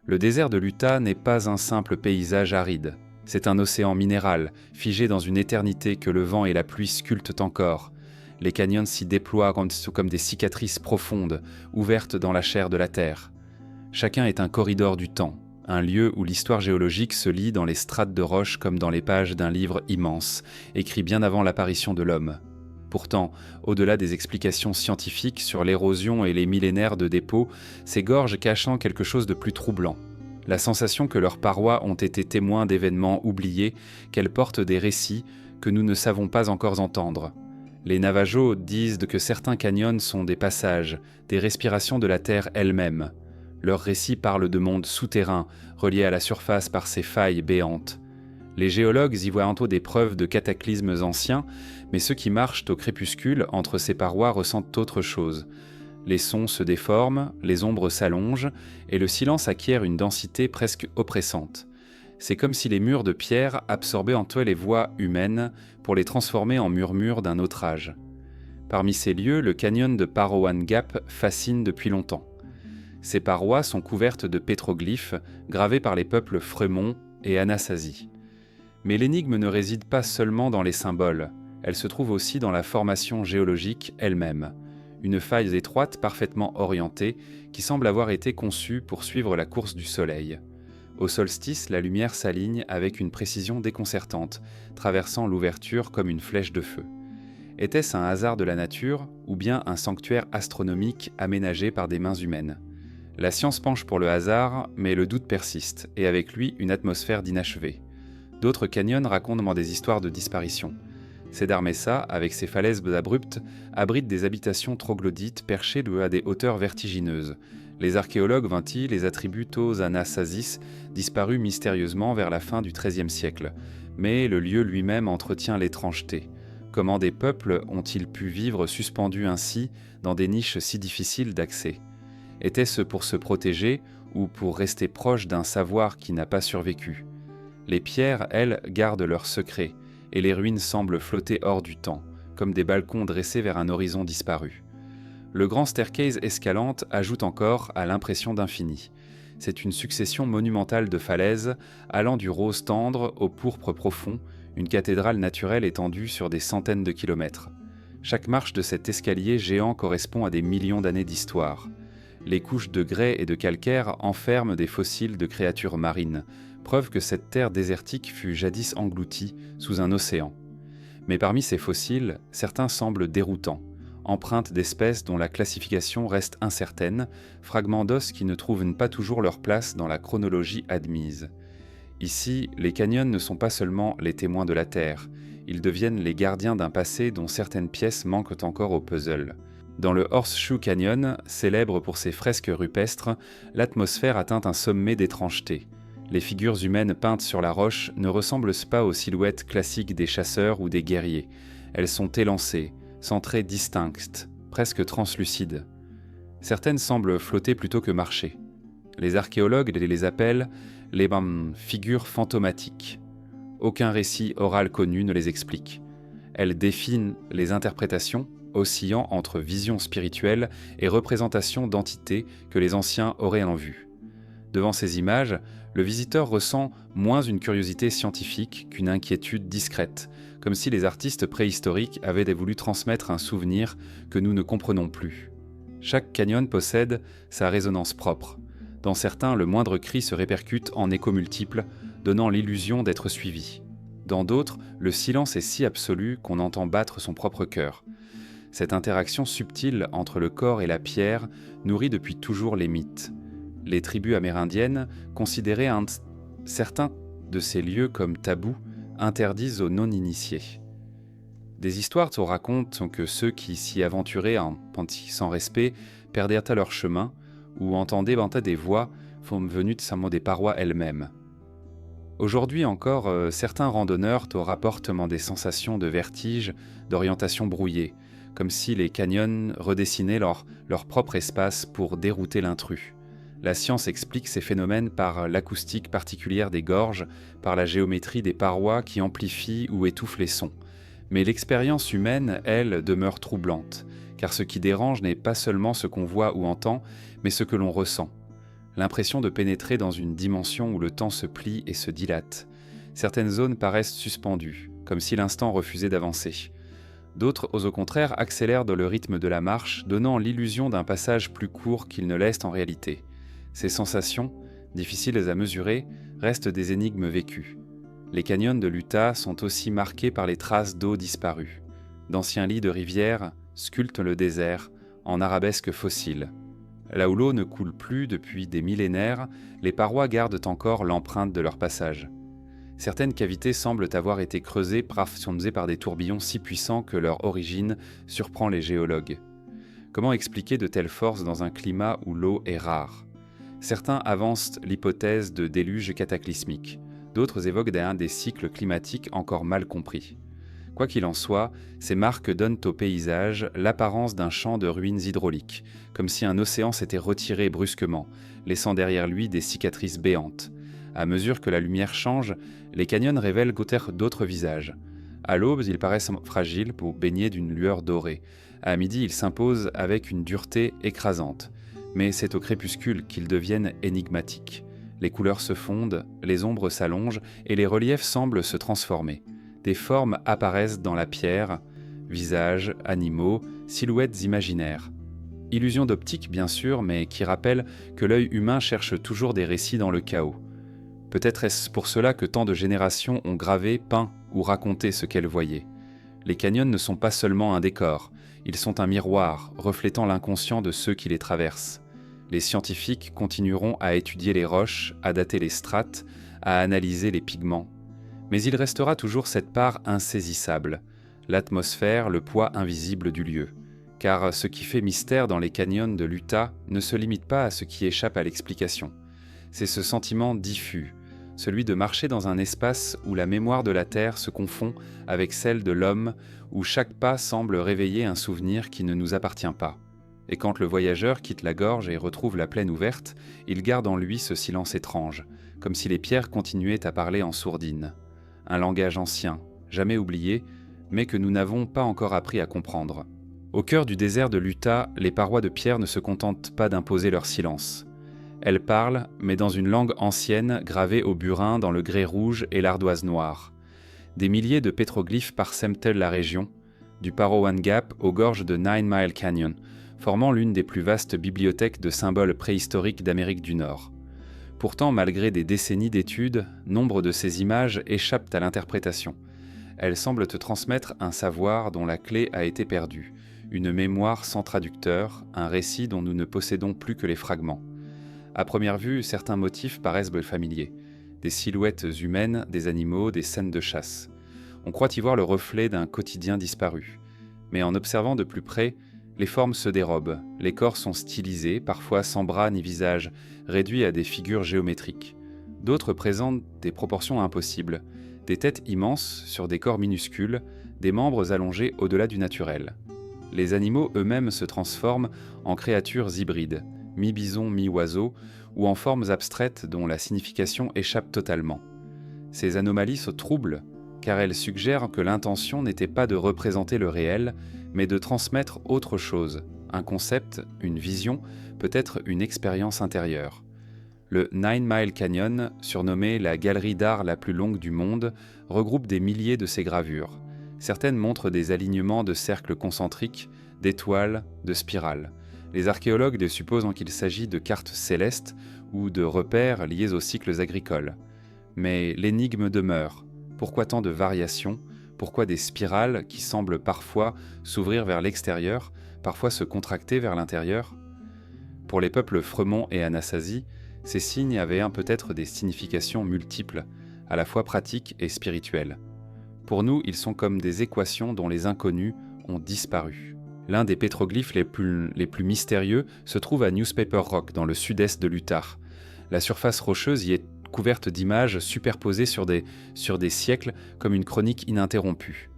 Le désert de l'Utah n'est pas un simple paysage aride. C'est un océan minéral, figé dans une éternité que le vent et la pluie sculptent encore. Les canyons s'y déploient comme des cicatrices profondes, ouvertes dans la chair de la terre. Chacun est un corridor du temps, un lieu où l'histoire géologique se lit dans les strates de roches comme dans les pages d'un livre immense, écrit bien avant l'apparition de l'homme. Pourtant, au-delà des explications scientifiques sur l'érosion et les millénaires de dépôts, ces gorges cachent quelque chose de plus troublant. La sensation que leurs parois ont été témoins d'événements oubliés, qu'elles portent des récits que nous ne savons pas encore entendre. Les Navajos disent que certains canyons sont des passages, des respirations de la terre elle-même. Leurs récits parlent de mondes souterrains, reliés à la surface par ces failles béantes. Les géologues y voient tantôt des preuves de cataclysmes anciens, mais ceux qui marchent au crépuscule entre ces parois ressentent autre chose. Les sons se déforment, les ombres s'allongent, et le silence acquiert une densité presque oppressante. C'est comme si les murs de pierre absorbaient en eux les voix humaines pour les transformer en murmures d'un autre âge. Parmi ces lieux, le canyon de Parowan Gap fascine depuis longtemps. Ces parois sont couvertes de pétroglyphes gravés par les peuples Fremont et Anasazi. Mais l'énigme ne réside pas seulement dans les symboles, elle se trouve aussi dans la formation géologique elle-même. Une faille étroite parfaitement orientée qui semble avoir été conçue pour suivre la course du soleil. Au solstice, la lumière s'aligne avec une précision déconcertante, traversant l'ouverture comme une flèche de feu. Était-ce un hasard de la nature ou bien un sanctuaire astronomique aménagé par des mains humaines ? La science penche pour le hasard, mais le doute persiste, et avec lui une atmosphère d'inachevé. D'autres canyons racontent des histoires de disparition. Cedar Mesa, avec ses falaises abruptes, abrite des habitations troglodytes perchées à des hauteurs vertigineuses. Les archéologues ventilent les attribuent aux Anasazis, disparus mystérieusement vers la fin du XIIIe siècle. Mais le lieu lui-même entretient l'étrangeté. Comment des peuples ont-ils pu vivre suspendus ainsi dans des niches si difficiles d'accès ? Était-ce pour se protéger ou pour rester proche d'un savoir qui n'a pas survécu ? Les pierres, elles, gardent leurs secrets, et les ruines semblent flotter hors du temps, comme des balcons dressés vers un horizon disparu. Le grand staircase escalante ajoute encore à l'impression d'infini. C'est une succession monumentale de falaises, allant du rose tendre au pourpre profond, une cathédrale naturelle étendue sur des centaines de kilomètres. Chaque marche de cet escalier géant correspond à des millions d'années d'histoire. Les couches de grès et de calcaire enferment des fossiles de créatures marines, preuve que cette terre désertique fut jadis engloutie sous un océan. Mais parmi ces fossiles, certains semblent déroutants, empreintes d'espèces dont la classification reste incertaine, fragments d'os qui ne trouvent pas toujours leur place dans la chronologie admise. Ici, les canyons ne sont pas seulement les témoins de la Terre, ils deviennent les gardiens d'un passé dont certaines pièces manquent encore au puzzle. Dans le Horseshoe Canyon, célèbre pour ses fresques rupestres, l'atmosphère atteint un sommet d'étrangeté. Les figures humaines peintes sur la roche ne ressemblent pas aux silhouettes classiques des chasseurs ou des guerriers. Elles sont élancées, centrées distinctes, presque translucides. Certaines semblent flotter plutôt que marcher. Les archéologues les appellent les figures fantomatiques. Aucun récit oral connu ne les explique. Elles définent les interprétations, oscillant entre vision spirituelle et représentation d'entités que les anciens auraient en vue. Devant ces images, le visiteur ressent moins une curiosité scientifique qu'une inquiétude discrète, comme si les artistes préhistoriques avaient voulu transmettre un souvenir que nous ne comprenons plus. Chaque canyon possède sa résonance propre. Dans certains, le moindre cri se répercute en échos multiples, donnant l'illusion d'être suivi. Dans d'autres, le silence est si absolu qu'on entend battre son propre cœur. Cette interaction subtile entre le corps et la pierre nourrit depuis toujours les mythes. Les tribus amérindiennes considéraient certains de ces lieux comme tabous, interdits aux non-initiés. Des histoires racontent que ceux qui s'y aventuraient sans respect perdirent à leur chemin ou entendaient des voix venues des parois elles-mêmes. Aujourd'hui encore, certains randonneurs rapportent des sensations de vertige, d'orientation brouillée, comme si les canyons redessinaient leur propre espace pour dérouter l'intrus. La science explique ces phénomènes par l'acoustique particulière des gorges, par la géométrie des parois qui amplifient ou étouffent les sons. Mais l'expérience humaine, elle, demeure troublante, car ce qui dérange n'est pas seulement ce qu'on voit ou entend, mais ce que l'on ressent. l'impression de pénétrer dans une dimension où le temps se plie et se dilate. Certaines zones paraissent suspendues, comme si l'instant refusait d'avancer. D'autres, au contraire, accélèrent dans le rythme de la marche, donnant l'illusion d'un passage plus court qu'ils ne laissent en réalité. Ces sensations, difficiles à mesurer, restent des énigmes vécues. Les canyons de l'Utah sont aussi marqués par les traces d'eau disparues. D'anciens lits de rivières sculptent le désert en arabesques fossiles. Là où l'eau ne coule plus depuis des millénaires, les parois gardent encore l'empreinte de leur passage. Certaines cavités semblent avoir été creusées par des tourbillons si puissants que leur origine surprend les géologues. Comment expliquer de telles forces dans un climat où l'eau est rare ? Certains avancent l'hypothèse de déluge cataclysmique, d'autres évoquent des cycles climatiques encore mal compris. Quoi qu'il en soit, ces marques donnent au paysage l'apparence d'un champ de ruines hydrauliques, comme si un océan s'était retiré brusquement, laissant derrière lui des cicatrices béantes. À mesure que la lumière change, les canyons révèlent d'autres visages. À l'aube, ils paraissent fragiles pour baigner d'une lueur dorée. À midi, ils s'imposent avec une dureté écrasante. Mais c'est au crépuscule qu'ils deviennent énigmatiques. Les couleurs se fondent, les ombres s'allongent et les reliefs semblent se transformer. Des formes apparaissent dans la pierre, visages, animaux, silhouettes imaginaires. Illusions d'optique bien sûr, mais qui rappellent que l'œil humain cherche toujours des récits dans le chaos. Peut-être est-ce pour cela que tant de générations ont gravé, peint ou raconté ce qu'elles voyaient. Les canyons ne sont pas seulement un décor, ils sont un miroir reflétant l'inconscient de ceux qui les traversent. Les scientifiques continueront à étudier les roches, à dater les strates, à analyser les pigments. Mais il restera toujours cette part insaisissable, l'atmosphère, le poids invisible du lieu. Car ce qui fait mystère dans les canyons de l'Utah ne se limite pas à ce qui échappe à l'explication. C'est ce sentiment diffus, celui de marcher dans un espace où la mémoire de la Terre se confond avec celle de l'homme, où chaque pas semble réveiller un souvenir qui ne nous appartient pas. Et quand le voyageur quitte la gorge et retrouve la plaine ouverte, il garde en lui ce silence étrange, comme si les pierres continuaient à parler en sourdine. Un langage ancien, jamais oublié, mais que nous n'avons pas encore appris à comprendre. Au cœur du désert de l'Utah, les parois de pierre ne se contentent pas d'imposer leur silence. Elles parlent, mais dans une langue ancienne gravée au burin dans le grès rouge et l'ardoise noire. Des milliers de pétroglyphes parsèment la région, du Parowan Gap aux gorges de Nine Mile Canyon, formant l'une des plus vastes bibliothèques de symboles préhistoriques d'Amérique du Nord. Pourtant, malgré des décennies d'études, nombre de ces images échappent à l'interprétation. Elles semblent te transmettre un savoir dont la clé a été perdue, une mémoire sans traducteur, un récit dont nous ne possédons plus que les fragments. À première vue, certains motifs paraissent familiers. Des silhouettes humaines, des animaux, des scènes de chasse. On croit y voir le reflet d'un quotidien disparu. Mais en observant de plus près, les formes se dérobent, les corps sont stylisés, parfois sans bras ni visage, réduits à des figures géométriques. D'autres présentent des proportions impossibles, des têtes immenses sur des corps minuscules, des membres allongés au-delà du naturel. Les animaux eux-mêmes se transforment en créatures hybrides, mi-bison, mi-oiseau, ou en formes abstraites dont la signification échappe totalement. Ces anomalies se troublent, car elles suggèrent que l'intention n'était pas de représenter le réel, mais de transmettre autre chose, un concept, une vision, peut-être une expérience intérieure. Le Nine Mile Canyon, surnommé la galerie d'art la plus longue du monde, regroupe des milliers de ces gravures. Certaines montrent des alignements de cercles concentriques, d'étoiles, de spirales. Les archéologues supposent qu'il s'agit de cartes célestes ou de repères liés aux cycles agricoles. Mais l'énigme demeure. Pourquoi tant de variations ? Pourquoi des spirales qui semblent parfois s'ouvrir vers l'extérieur, parfois se contracter vers l'intérieur ? Pour les peuples Fremont et Anasazi, ces signes avaient peut-être des significations multiples, à la fois pratiques et spirituelles. Pour nous, ils sont comme des équations dont les inconnus ont disparu. L'un des pétroglyphes les plus mystérieux se trouve à Newspaper Rock, dans le sud-est de l'Utah. La surface rocheuse y est couverte d'images superposées sur des siècles comme une chronique ininterrompue.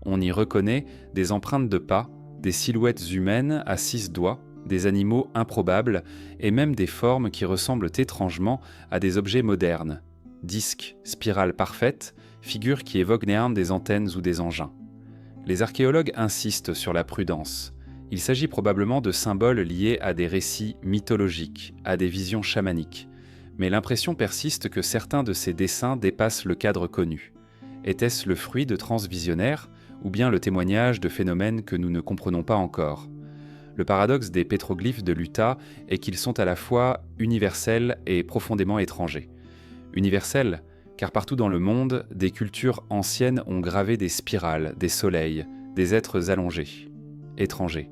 On y reconnaît des empreintes de pas, des silhouettes humaines à 6 doigts, des animaux improbables et même des formes qui ressemblent étrangement à des objets modernes. Disques, spirales parfaites, figures qui évoquent des antennes ou des engins. Les archéologues insistent sur la prudence. Il s'agit probablement de symboles liés à des récits mythologiques, à des visions chamaniques, mais l'impression persiste que certains de ces dessins dépassent le cadre connu. Était-ce le fruit de transes visionnaires, ou bien le témoignage de phénomènes que nous ne comprenons pas encore ? Le paradoxe des pétroglyphes de l'Utah est qu'ils sont à la fois universels et profondément étrangers. Universels, car partout dans le monde, des cultures anciennes ont gravé des spirales, des soleils, des êtres allongés. Étrangers,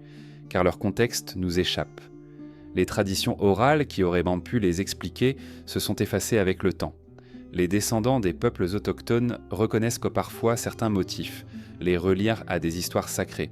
car leur contexte nous échappe. Les traditions orales qui auraient même pu les expliquer se sont effacées avec le temps. Les descendants des peuples autochtones reconnaissent que parfois certains motifs, les relire à des histoires sacrées,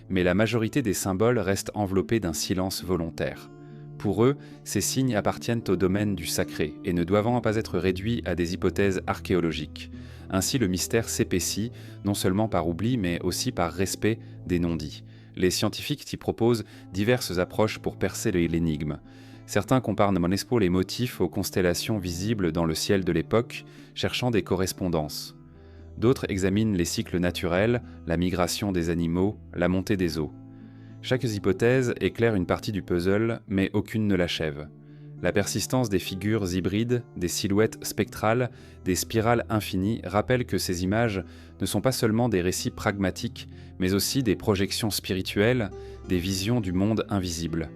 mais la majorité des symboles restent enveloppés d'un silence volontaire. Pour eux, ces signes appartiennent au domaine du sacré et ne doivent pas être réduits à des hypothèses archéologiques. Ainsi, le mystère s'épaissit, non seulement par oubli, mais aussi par respect des non-dits. Les scientifiques y proposent diverses approches pour percer l'énigme. Certains comparent les motifs aux constellations visibles dans le ciel de l'époque, cherchant des correspondances. D'autres examinent les cycles naturels, la migration des animaux, la montée des eaux. Chaque hypothèse éclaire une partie du puzzle, mais aucune ne l'achève. La persistance des figures hybrides, des silhouettes spectrales, des spirales infinies rappelle que ces images ne sont pas seulement des récits pragmatiques, mais aussi des projections spirituelles, des visions du monde invisible.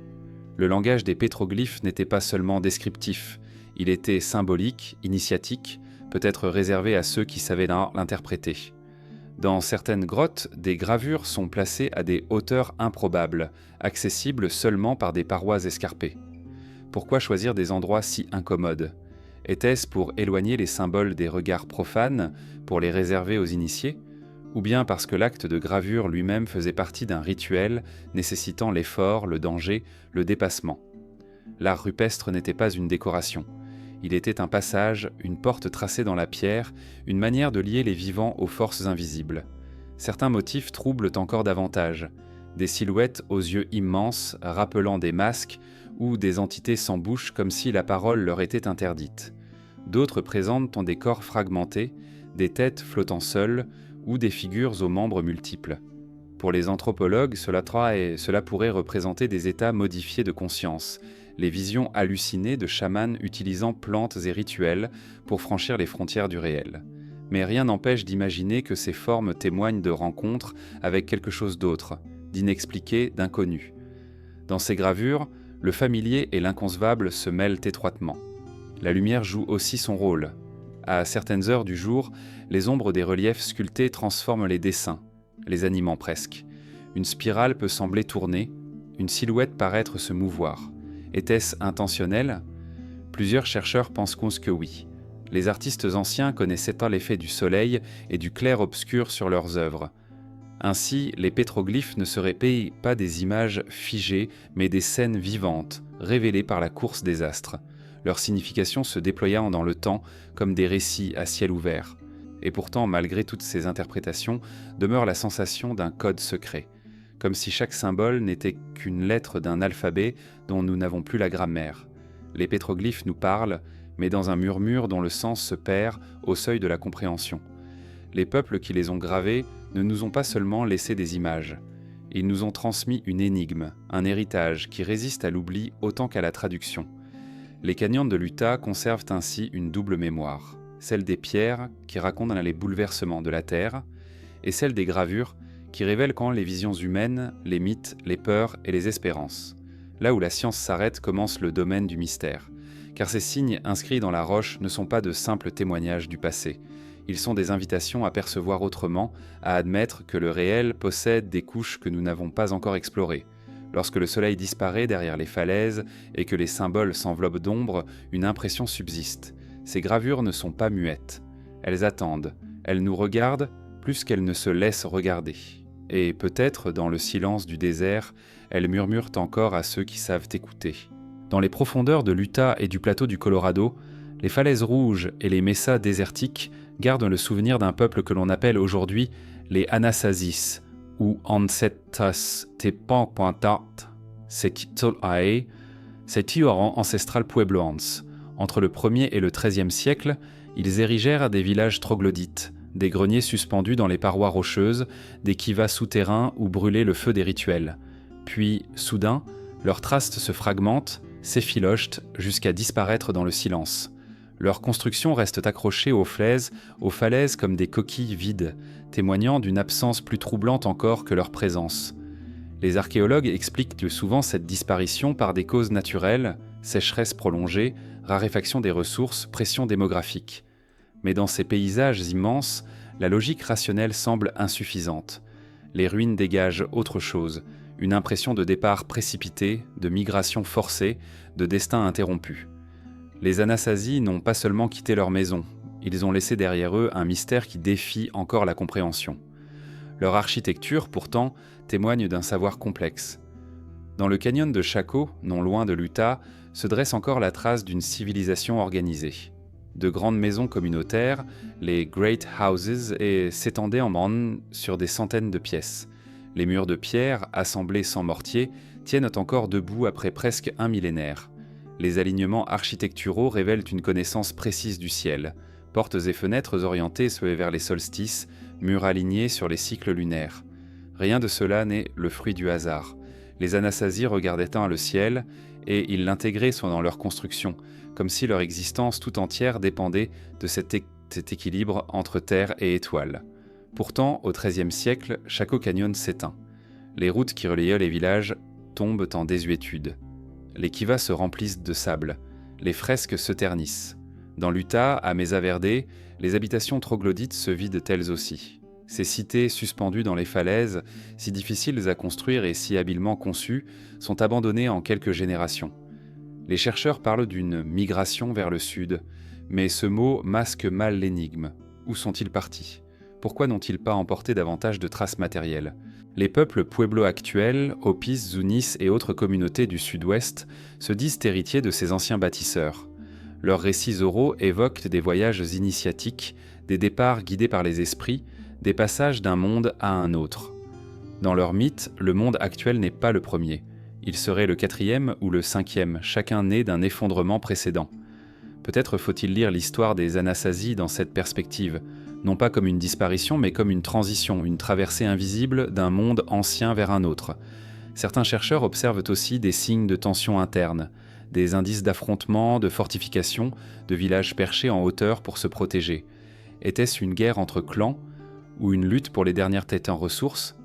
Le langage des pétroglyphes n'était pas seulement descriptif, il était symbolique, initiatique, peut-être réservé à ceux qui savaient l'interpréter. Dans certaines grottes, des gravures sont placées à des hauteurs improbables, accessibles seulement par des parois escarpées. Pourquoi choisir des endroits si incommodes ? Était-ce pour éloigner les symboles des regards profanes, pour les réserver aux initiés ? Ou bien parce que l'acte de gravure lui-même faisait partie d'un rituel nécessitant l'effort, le danger, le dépassement ? L'art rupestre n'était pas une décoration. Il était un passage, une porte tracée dans la pierre, une manière de lier les vivants aux forces invisibles. Certains motifs troublent encore davantage. Des silhouettes aux yeux immenses, rappelant des masques, ou des entités sans bouche comme si la parole leur était interdite. D'autres présentent des corps fragmentés, des têtes flottant seules, ou des figures aux membres multiples. Pour les anthropologues, cela pourrait représenter des états modifiés de conscience, les visions hallucinées de chamans utilisant plantes et rituels pour franchir les frontières du réel. Mais rien n'empêche d'imaginer que ces formes témoignent de rencontres avec quelque chose d'autre, d'inexpliqué, d'inconnu. Dans ces gravures, le familier et l'inconcevable se mêlent étroitement. La lumière joue aussi son rôle. À certaines heures du jour, les ombres des reliefs sculptés transforment les dessins, les animant presque. Une spirale peut sembler tourner, une silhouette paraître se mouvoir. Était-ce intentionnel ? Plusieurs chercheurs pensent que oui. Les artistes anciens connaissaient pas l'effet du soleil et du clair-obscur sur leurs œuvres. Ainsi, les pétroglyphes ne seraient pas des images figées, mais des scènes vivantes, révélées par la course des astres, leur signification se déployant dans le temps comme des récits à ciel ouvert. Et pourtant, malgré toutes ces interprétations, demeure la sensation d'un code secret, comme si chaque symbole n'était qu'une lettre d'un alphabet dont nous n'avons plus la grammaire. Les pétroglyphes nous parlent, mais dans un murmure dont le sens se perd au seuil de la compréhension. Les peuples qui les ont gravés ne nous ont pas seulement laissé des images. Ils nous ont transmis une énigme, un héritage qui résiste à l'oubli autant qu'à la traduction. Les canyons de l'Utah conservent ainsi une double mémoire, celle des pierres qui racontent les bouleversements de la Terre, et celle des gravures qui révèlent quand les visions humaines, les mythes, les peurs et les espérances. Là où la science s'arrête commence le domaine du mystère, car ces signes inscrits dans la roche ne sont pas de simples témoignages du passé. Ils sont des invitations à percevoir autrement, à admettre que le réel possède des couches que nous n'avons pas encore explorées. Lorsque le soleil disparaît derrière les falaises et que les symboles s'enveloppent d'ombre, une impression subsiste. Ces gravures ne sont pas muettes. Elles attendent, elles nous regardent plus qu'elles ne se laissent regarder. Et peut-être, dans le silence du désert, elles murmurent encore à ceux qui savent écouter. Dans les profondeurs de l'Utah et du plateau du Colorado, les falaises rouges et les messas désertiques gardent le souvenir d'un peuple que l'on appelle aujourd'hui les Anasasis, ou Ancetas Tepanquantat Sekitolae, Setiuaran ancestral puebloans. Entre le 1er et le 13e siècle, ils érigèrent des villages troglodytes, des greniers suspendus dans les parois rocheuses, des kivas souterrains où brûlait le feu des rituels. Puis, soudain, leurs traces se fragmentent, s'effilochent jusqu'à disparaître dans le silence. Leurs constructions restent accrochées aux falaises comme des coquilles vides, témoignant d'une absence plus troublante encore que leur présence. Les archéologues expliquent souvent cette disparition par des causes naturelles, sécheresse prolongée, raréfaction des ressources, pression démographique. Mais dans ces paysages immenses, la logique rationnelle semble insuffisante. Les ruines dégagent autre chose, une impression de départ précipité, de migration forcée, de destin interrompu. Les Anasazi n'ont pas seulement quitté leur maison, ils ont laissé derrière eux un mystère qui défie encore la compréhension. Leur architecture, pourtant, témoigne d'un savoir complexe. Dans le canyon de Chaco, non loin de l'Utah, se dresse encore la trace d'une civilisation organisée. De grandes maisons communautaires, les Great Houses, s'étendaient en bande sur des centaines de pièces. Les murs de pierre, assemblés sans mortier, tiennent encore debout après presque un millénaire. Les alignements architecturaux révèlent une connaissance précise du ciel. Portes et fenêtres orientées vers les solstices, murs alignés sur les cycles lunaires. Rien de cela n'est le fruit du hasard. Les Anasazi regardaient le ciel et ils l'intégraient dans leur construction, comme si leur existence tout entière dépendait de cet équilibre entre terre et étoiles. Pourtant, au XIIIe siècle, Chaco Canyon s'éteint. Les routes qui reliaient les villages tombent en désuétude. Les kivas se remplissent de sable. Les fresques se ternissent. Dans l'Utah, à Mesa Verde, les habitations troglodytes se vident elles aussi. Ces cités suspendues dans les falaises, si difficiles à construire et si habilement conçues, sont abandonnées en quelques générations. Les chercheurs parlent d'une migration vers le sud, mais ce mot masque mal l'énigme. Où sont-ils partis ? Pourquoi n'ont-ils pas emporté davantage de traces matérielles ? Les peuples pueblo actuels, Hopis, Zunis et autres communautés du sud-ouest, se disent héritiers de ces anciens bâtisseurs. Leurs récits oraux évoquent des voyages initiatiques, des départs guidés par les esprits, des passages d'un monde à un autre. Dans leur mythe, le monde actuel n'est pas le premier. Il serait le 4e ou le 5e, chacun né d'un effondrement précédent. Peut-être faut-il lire l'histoire des Anasazi dans cette perspective, non pas comme une disparition, mais comme une transition, une traversée invisible d'un monde ancien vers un autre. Certains chercheurs observent aussi des signes de tension interne, des indices d'affrontement, de fortification, de villages perchés en hauteur pour se protéger. Était-ce une guerre entre clans ou une lutte pour les dernières têtes en ressources ?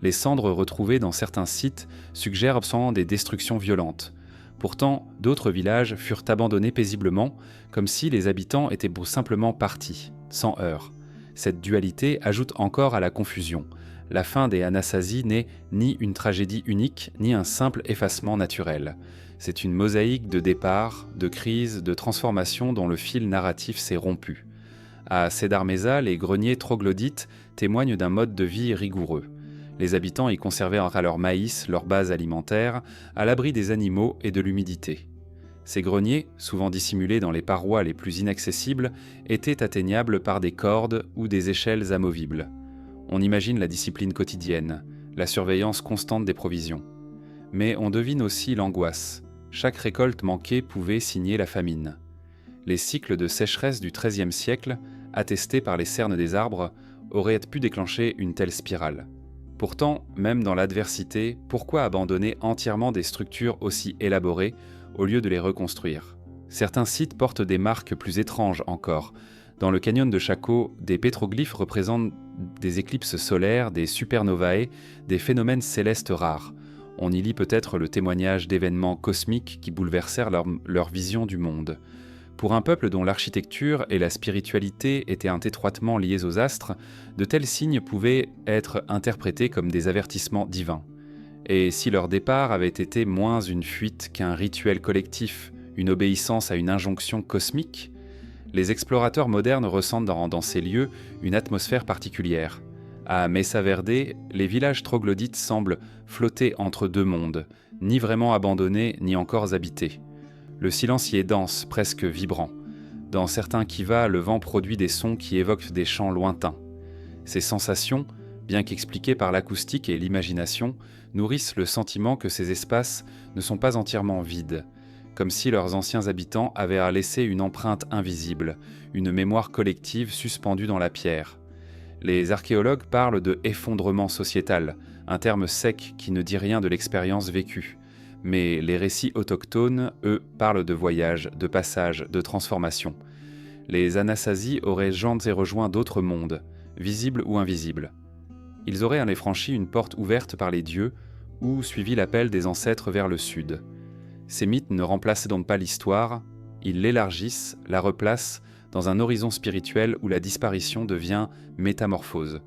Les cendres retrouvées dans certains sites suggèrent sans des destructions violentes. Pourtant, d'autres villages furent abandonnés paisiblement, comme si les habitants étaient simplement partis, sans heurts. Cette dualité ajoute encore à la confusion. La fin des Anasazi n'est ni une tragédie unique, ni un simple effacement naturel. C'est une mosaïque de départs, de crises, de transformations dont le fil narratif s'est rompu. À Cedar Mesa, les greniers troglodytes témoignent d'un mode de vie rigoureux. Les habitants y conservaient leur maïs, leur base alimentaire, à l'abri des animaux et de l'humidité. Ces greniers, souvent dissimulés dans les parois les plus inaccessibles, étaient atteignables par des cordes ou des échelles amovibles. On imagine la discipline quotidienne, la surveillance constante des provisions. Mais on devine aussi l'angoisse. Chaque récolte manquée pouvait signer la famine. Les cycles de sécheresse du XIIIe siècle, attestés par les cernes des arbres, auraient pu déclencher une telle spirale. Pourtant, même dans l'adversité, pourquoi abandonner entièrement des structures aussi élaborées au lieu de les reconstruire ? Certains sites portent des marques plus étranges encore. Dans le canyon de Chaco, des pétroglyphes représentent des éclipses solaires, des supernovae, des phénomènes célestes rares. On y lit peut-être le témoignage d'événements cosmiques qui bouleversèrent leur vision du monde. Pour un peuple dont l'architecture et la spiritualité étaient étroitement liées aux astres, de tels signes pouvaient être interprétés comme des avertissements divins. Et si leur départ avait été moins une fuite qu'un rituel collectif, une obéissance à une injonction cosmique, les explorateurs modernes ressentent dans ces lieux une atmosphère particulière. À Mesa Verde, les villages troglodytes semblent flotter entre deux mondes, ni vraiment abandonnés, ni encore habités. Le silence y est dense, presque vibrant. Dans certains kivas, le vent produit des sons qui évoquent des chants lointains. Ces sensations, bien qu'expliquées par l'acoustique et l'imagination, nourrissent le sentiment que ces espaces ne sont pas entièrement vides, comme si leurs anciens habitants avaient laissé une empreinte invisible, une mémoire collective suspendue dans la pierre. Les archéologues parlent de effondrement sociétal, un terme sec qui ne dit rien de l'expérience vécue. Mais les récits autochtones, eux, parlent de voyage, de passage, de transformation. Les Anasazi auraient janté et rejoint d'autres mondes, visibles ou invisibles. Ils auraient en effet franchi une porte ouverte par les dieux ou suivi l'appel des ancêtres vers le sud. Ces mythes ne remplacent donc pas l'histoire, ils l'élargissent, la replacent dans un horizon spirituel où la disparition devient métamorphose.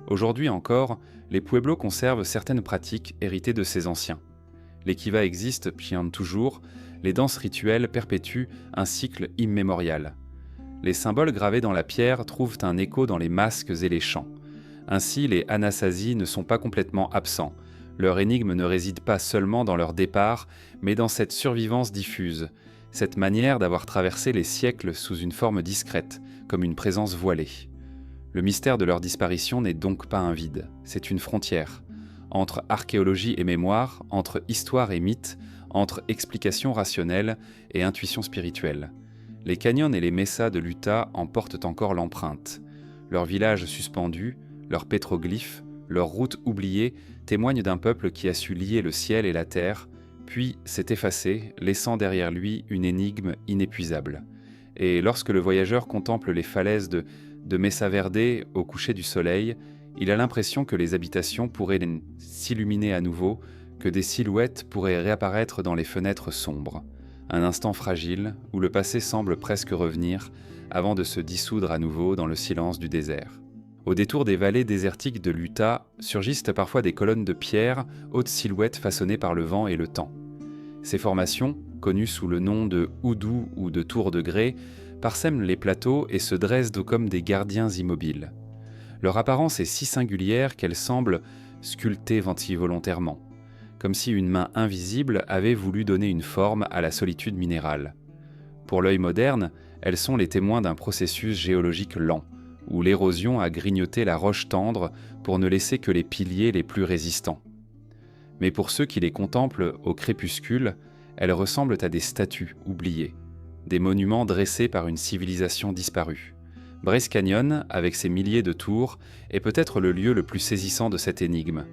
Aujourd'hui encore, les Pueblos conservent certaines pratiques héritées de ces anciens. Les kivas existent, piantent toujours, les danses rituelles perpétuent un cycle immémorial. Les symboles gravés dans la pierre trouvent un écho dans les masques et les chants. Ainsi, les Anasazi ne sont pas complètement absents. Leur énigme ne réside pas seulement dans leur départ, mais dans cette survivance diffuse, cette manière d'avoir traversé les siècles sous une forme discrète, comme une présence voilée. Le mystère de leur disparition n'est donc pas un vide, c'est une frontière, entre archéologie et mémoire, entre histoire et mythe, entre explication rationnelle et intuition spirituelle. Les canyons et les messas de l'Utah en portent encore l'empreinte. Leurs villages suspendus, leurs pétroglyphes, leurs routes oubliées témoignent d'un peuple qui a su lier le ciel et la terre, puis s'est effacé, laissant derrière lui une énigme inépuisable. Et lorsque le voyageur contemple les falaises de Mesa Verde au coucher du soleil, il a l'impression que les habitations pourraient s'illuminer à nouveau, que des silhouettes pourraient réapparaître dans les fenêtres sombres. Un instant fragile où le passé semble presque revenir avant de se dissoudre à nouveau dans le silence du désert. Au détour des vallées désertiques de l'Utah surgissent parfois des colonnes de pierre, hautes silhouettes façonnées par le vent et le temps. Ces formations, connues sous le nom de houdous ou de tours de grès, parsèment les plateaux et se dressent comme des gardiens immobiles. Leur apparence est si singulière qu'elle semble sculptée volontairement, comme si une main invisible avait voulu donner une forme à la solitude minérale. Pour l'œil moderne, elles sont les témoins d'un processus géologique lent, où l'érosion a grignoté la roche tendre pour ne laisser que les piliers les plus résistants. Mais pour ceux qui les contemplent au crépuscule, elles ressemblent à des statues oubliées, des monuments dressés par une civilisation disparue. Bryce Canyon, avec ses milliers de tours, est peut-être le lieu le plus saisissant de cette énigme.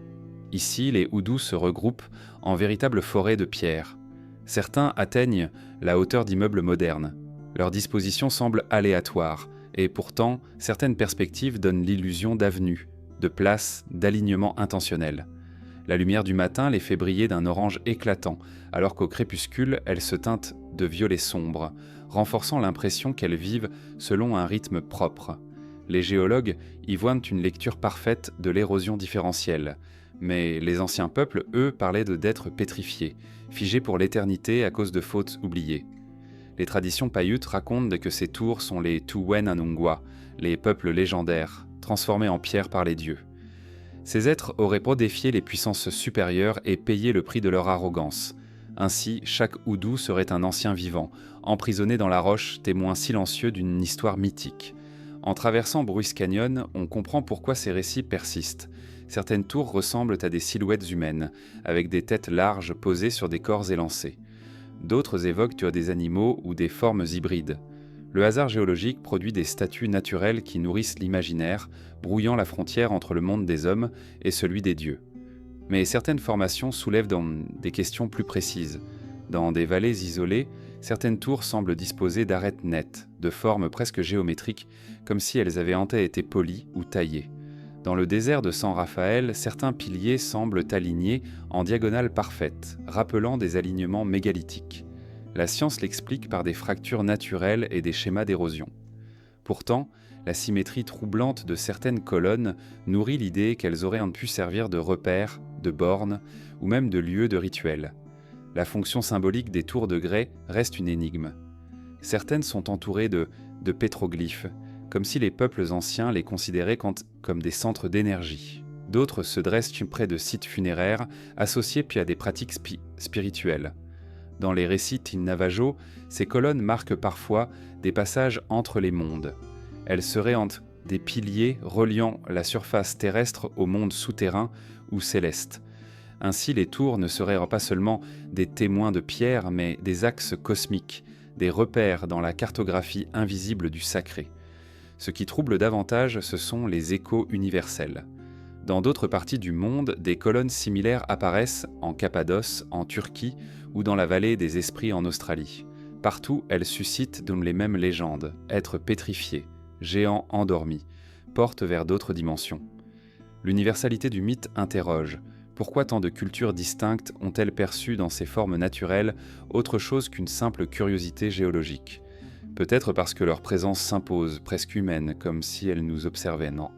Ici, les houdous se regroupent en véritables forêts de pierres. Certains atteignent la hauteur d'immeubles modernes. Leur disposition semble aléatoire, et pourtant, certaines perspectives donnent l'illusion d'avenues, de places, d'alignements intentionnels. La lumière du matin les fait briller d'un orange éclatant, alors qu'au crépuscule, elles se teintent de violet sombre, renforçant l'impression qu'elles vivent selon un rythme propre. Les géologues y voient une lecture parfaite de l'érosion différentielle, mais les anciens peuples, eux, parlaient d'êtres pétrifiés, figés pour l'éternité à cause de fautes oubliées. Les traditions Paiutes racontent que ces tours sont les Tuwen Anungwa, les peuples légendaires, transformés en pierre par les dieux. Ces êtres auraient défié les puissances supérieures et payé le prix de leur arrogance. Ainsi, chaque houdou serait un ancien vivant, emprisonné dans la roche, témoin silencieux d'une histoire mythique. En traversant Bryce Canyon, on comprend pourquoi ces récits persistent. Certaines tours ressemblent à des silhouettes humaines, avec des têtes larges posées sur des corps élancés. D'autres évoquent des animaux ou des formes hybrides. Le hasard géologique produit des statues naturelles qui nourrissent l'imaginaire, brouillant la frontière entre le monde des hommes et celui des dieux. Mais certaines formations soulèvent des questions plus précises. Dans des vallées isolées, certaines tours semblent disposer d'arêtes nettes, de formes presque géométriques, comme si elles avaient été polies ou taillées. Dans le désert de San Rafael, certains piliers semblent alignés en diagonale parfaite, rappelant des alignements mégalithiques. La science l'explique par des fractures naturelles et des schémas d'érosion. Pourtant, la symétrie troublante de certaines colonnes nourrit l'idée qu'elles auraient pu servir de repères, de bornes ou même de lieux de rituel. La fonction symbolique des tours de grès reste une énigme. Certaines sont entourées de pétroglyphes, comme si les peuples anciens les considéraient comme des centres d'énergie. D'autres se dressent près de sites funéraires associés puis à des pratiques spirituelles. Dans les récits Navajo, ces colonnes marquent parfois des passages entre les mondes. Elles seraient des piliers reliant la surface terrestre au monde souterrain ou céleste. Ainsi, les tours ne seraient pas seulement des témoins de pierre, mais des axes cosmiques, des repères dans la cartographie invisible du sacré. Ce qui trouble davantage, ce sont les échos universels. Dans d'autres parties du monde, des colonnes similaires apparaissent en Cappadoce, en Turquie ou dans la vallée des esprits en Australie. Partout, elles suscitent les mêmes légendes, êtres pétrifiés, géants endormis, portent vers d'autres dimensions. L'universalité du mythe interroge. Pourquoi tant de cultures distinctes ont-elles perçu dans ces formes naturelles autre chose qu'une simple curiosité géologique ? Peut-être parce que leur présence s'impose, presque humaine, comme si elles nous observaient, non ?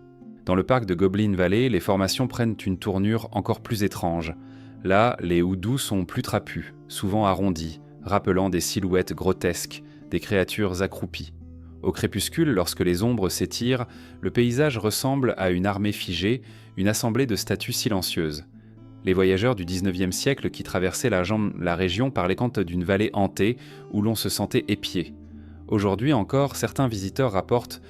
Dans le parc de Goblin Valley, les formations prennent une tournure encore plus étrange. Là, les hoodoos sont plus trapus, souvent arrondis, rappelant des silhouettes grotesques, des créatures accroupies. Au crépuscule, lorsque les ombres s'étirent, le paysage ressemble à une armée figée, une assemblée de statues silencieuses. Les voyageurs du XIXe siècle qui traversaient la région parlaient quant d'une vallée hantée où l'on se sentait épié. Aujourd'hui encore, certains visiteurs rapportent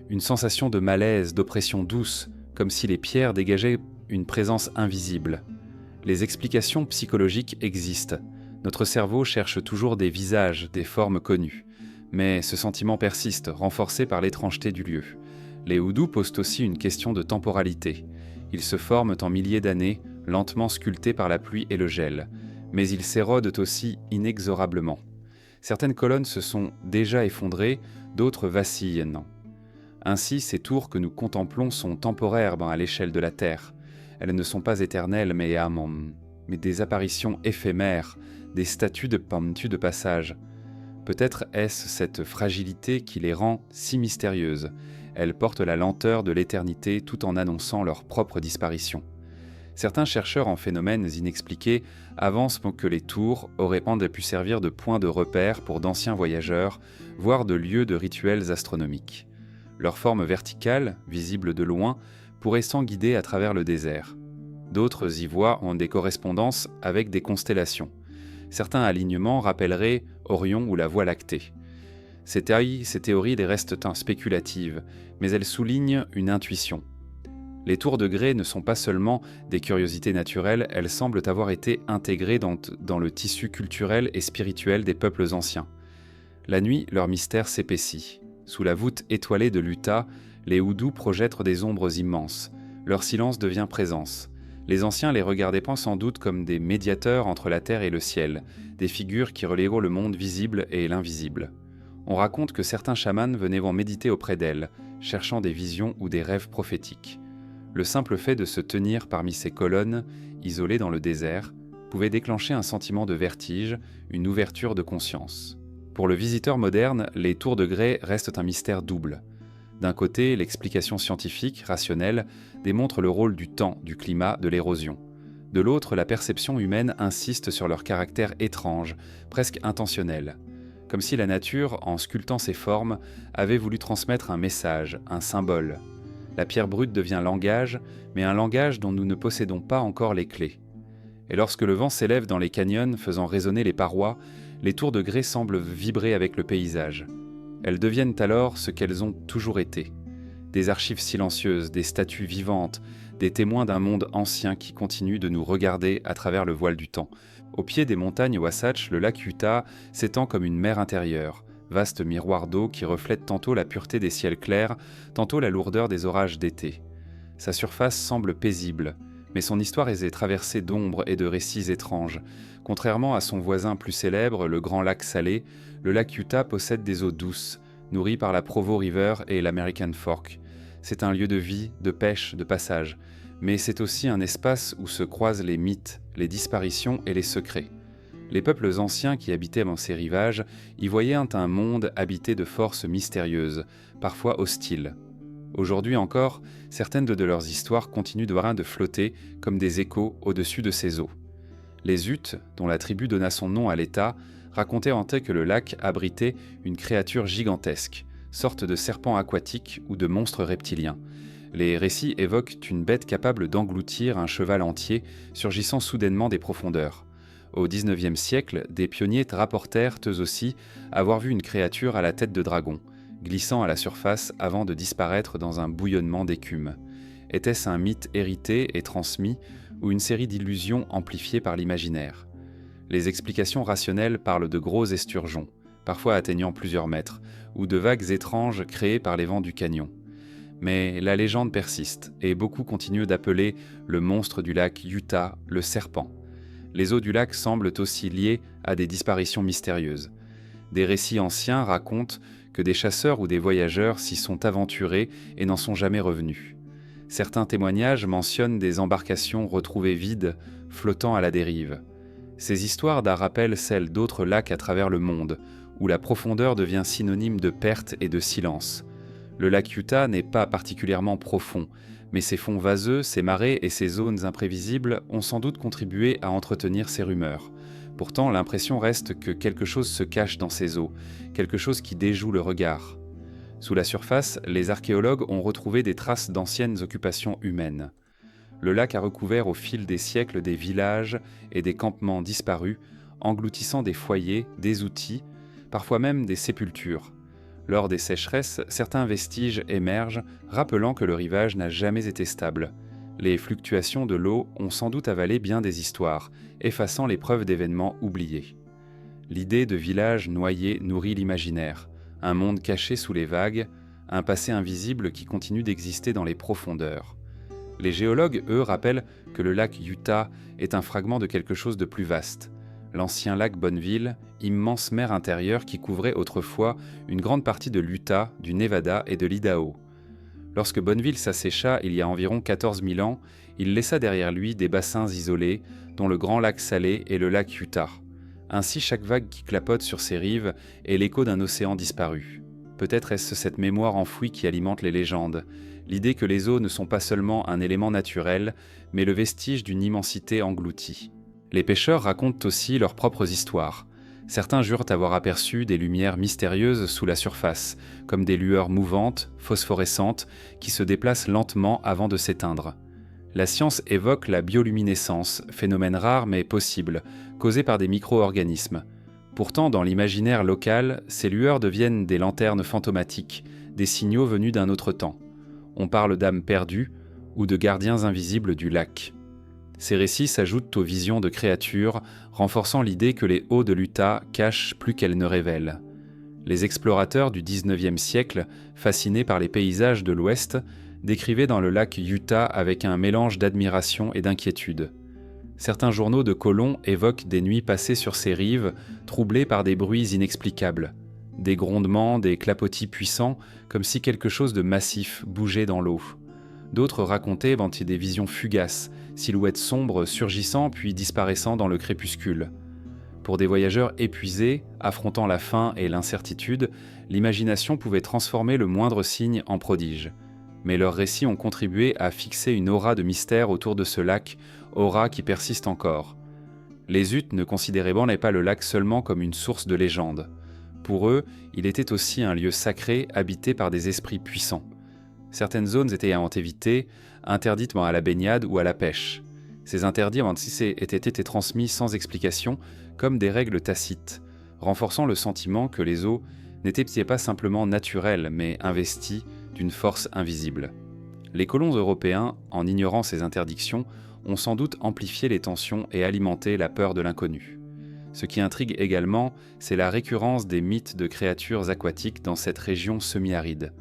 une sensation de malaise, d'oppression douce, comme si les pierres dégageaient une présence invisible. Les explications psychologiques existent. Notre cerveau cherche toujours des visages, des formes connues. Mais ce sentiment persiste, renforcé par l'étrangeté du lieu. Les hoodoos posent aussi une question de temporalité. Ils se forment en milliers d'années, lentement sculptés par la pluie et le gel. Mais ils s'érodent aussi inexorablement. Certaines colonnes se sont déjà effondrées, d'autres vacillent. Ainsi, ces tours que nous contemplons sont temporaires à l'échelle de la Terre. Elles ne sont pas éternelles, mais des apparitions éphémères, des statues de passage. Peut-être est-ce cette fragilité qui les rend si mystérieuses. Elles portent la lenteur de l'éternité tout en annonçant leur propre disparition. Certains chercheurs en phénomènes inexpliqués avancent que les tours auraient pu servir de point de repère pour d'anciens voyageurs, voire de lieux de rituels astronomiques. Leur forme verticale, visible de loin, pourrait s'enguider à travers le désert. D'autres y voient des correspondances avec des constellations. Certains alignements rappelleraient Orion ou la Voie lactée. Ces théories les restent spéculatives, mais elles soulignent une intuition. Les tours de grès ne sont pas seulement des curiosités naturelles, elles semblent avoir été intégrées dans le tissu culturel et spirituel des peuples anciens. La nuit, leur mystère s'épaissit. Sous la voûte étoilée de l'Utah, les hoodoos projettent des ombres immenses. Leur silence devient présence. Les anciens les regardaient sans doute comme des médiateurs entre la terre et le ciel, des figures qui relieront le monde visible et l'invisible. On raconte que certains chamans venaient méditer auprès d'elles, cherchant des visions ou des rêves prophétiques. Le simple fait de se tenir parmi ces colonnes, isolées dans le désert, pouvait déclencher un sentiment de vertige, une ouverture de conscience. Pour le visiteur moderne, les tours de grès restent un mystère double. D'un côté, l'explication scientifique, rationnelle, démontre le rôle du temps, du climat, de l'érosion. De l'autre, la perception humaine insiste sur leur caractère étrange, presque intentionnel. Comme si la nature, en sculptant ses formes, avait voulu transmettre un message, un symbole. La pierre brute devient langage, mais un langage dont nous ne possédons pas encore les clés. Et lorsque le vent s'élève dans les canyons, faisant résonner les parois, les tours de grès semblent vibrer avec le paysage. Elles deviennent alors ce qu'elles ont toujours été. Des archives silencieuses, des statues vivantes, des témoins d'un monde ancien qui continue de nous regarder à travers le voile du temps. Au pied des montagnes Wasatch, le lac Utah s'étend comme une mer intérieure, vaste miroir d'eau qui reflète tantôt la pureté des ciels clairs, tantôt la lourdeur des orages d'été. Sa surface semble paisible, mais son histoire est traversée d'ombres et de récits étranges. Contrairement à son voisin plus célèbre, le Grand Lac Salé, le lac Utah possède des eaux douces, nourries par la Provo River et l'American Fork. C'est un lieu de vie, de pêche, de passage, mais c'est aussi un espace où se croisent les mythes, les disparitions et les secrets. Les peuples anciens qui habitaient dans ces rivages y voyaient un monde habité de forces mystérieuses, parfois hostiles. Aujourd'hui encore, certaines de leurs histoires continuent de flotter comme des échos au-dessus de ces eaux. Les Utes, dont la tribu donna son nom à l'État, racontaient que le lac abritait une créature gigantesque, sorte de serpent aquatique ou de monstre reptilien. Les récits évoquent une bête capable d'engloutir un cheval entier, surgissant soudainement des profondeurs. Au XIXe siècle, des pionniers rapportèrent eux aussi avoir vu une créature à la tête de dragon, glissant à la surface avant de disparaître dans un bouillonnement d'écume. Était-ce un mythe hérité et transmis, ou une série d'illusions amplifiées par l'imaginaire ? Les explications rationnelles parlent de gros esturgeons, parfois atteignant plusieurs mètres, ou de vagues étranges créées par les vents du canyon. Mais la légende persiste, et beaucoup continuent d'appeler le monstre du lac Utah le serpent. Les eaux du lac semblent aussi liées à des disparitions mystérieuses. Des récits anciens racontent que des chasseurs ou des voyageurs s'y sont aventurés et n'en sont jamais revenus. Certains témoignages mentionnent des embarcations retrouvées vides, flottant à la dérive. Ces histoires rappellent celles d'autres lacs à travers le monde, où la profondeur devient synonyme de perte et de silence. Le lac Utah n'est pas particulièrement profond, mais ses fonds vaseux, ses marées et ses zones imprévisibles ont sans doute contribué à entretenir ces rumeurs. Pourtant, l'impression reste que quelque chose se cache dans ces eaux, quelque chose qui déjoue le regard. Sous la surface, les archéologues ont retrouvé des traces d'anciennes occupations humaines. Le lac a recouvert au fil des siècles des villages et des campements disparus, engloutissant des foyers, des outils, parfois même des sépultures. Lors des sécheresses, certains vestiges émergent, rappelant que le rivage n'a jamais été stable. Les fluctuations de l'eau ont sans doute avalé bien des histoires, effaçant les preuves d'événements oubliés. L'idée de village noyé nourrit l'imaginaire, un monde caché sous les vagues, un passé invisible qui continue d'exister dans les profondeurs. Les géologues, eux, rappellent que le lac Utah est un fragment de quelque chose de plus vaste. L'ancien lac Bonneville, immense mer intérieure qui couvrait autrefois une grande partie de l'Utah, du Nevada et de l'Idaho. Lorsque Bonneville s'assécha il y a environ 14 000 ans, il laissa derrière lui des bassins isolés, dont le Grand Lac Salé et le lac Utah. Ainsi, chaque vague qui clapote sur ses rives est l'écho d'un océan disparu. Peut-être est-ce cette mémoire enfouie qui alimente les légendes, l'idée que les eaux ne sont pas seulement un élément naturel, mais le vestige d'une immensité engloutie. Les pêcheurs racontent aussi leurs propres histoires. Certains jurent avoir aperçu des lumières mystérieuses sous la surface, comme des lueurs mouvantes, phosphorescentes, qui se déplacent lentement avant de s'éteindre. La science évoque la bioluminescence, phénomène rare mais possible, causé par des micro-organismes. Pourtant, dans l'imaginaire local, ces lueurs deviennent des lanternes fantomatiques, des signaux venus d'un autre temps. On parle d'âmes perdues ou de gardiens invisibles du lac. Ces récits s'ajoutent aux visions de créatures, renforçant l'idée que les eaux de l'Utah cachent plus qu'elles ne révèlent. Les explorateurs du XIXe siècle, fascinés par les paysages de l'Ouest, décrivaient dans le lac Utah avec un mélange d'admiration et d'inquiétude. Certains journaux de colons évoquent des nuits passées sur ces rives, troublées par des bruits inexplicables. Des grondements, des clapotis puissants, comme si quelque chose de massif bougeait dans l'eau. D'autres racontaient des visions fugaces, silhouettes sombres surgissant puis disparaissant dans le crépuscule. Pour des voyageurs épuisés, affrontant la faim et l'incertitude, l'imagination pouvait transformer le moindre signe en prodige. Mais leurs récits ont contribué à fixer une aura de mystère autour de ce lac, aura qui persiste encore. Les Utes ne considéraient pas le lac seulement comme une source de légende. Pour eux, il était aussi un lieu sacré habité par des esprits puissants. Certaines zones étaient à éviter, interdites à la baignade ou à la pêche. Ces interdits étaient été transmis sans explication, comme des règles tacites, renforçant le sentiment que les eaux n'étaient pas simplement naturelles, mais investies d'une force invisible. Les colons européens, en ignorant ces interdictions, ont sans doute amplifié les tensions et alimenté la peur de l'inconnu. Ce qui intrigue également, c'est la récurrence des mythes de créatures aquatiques dans cette région semi-aride.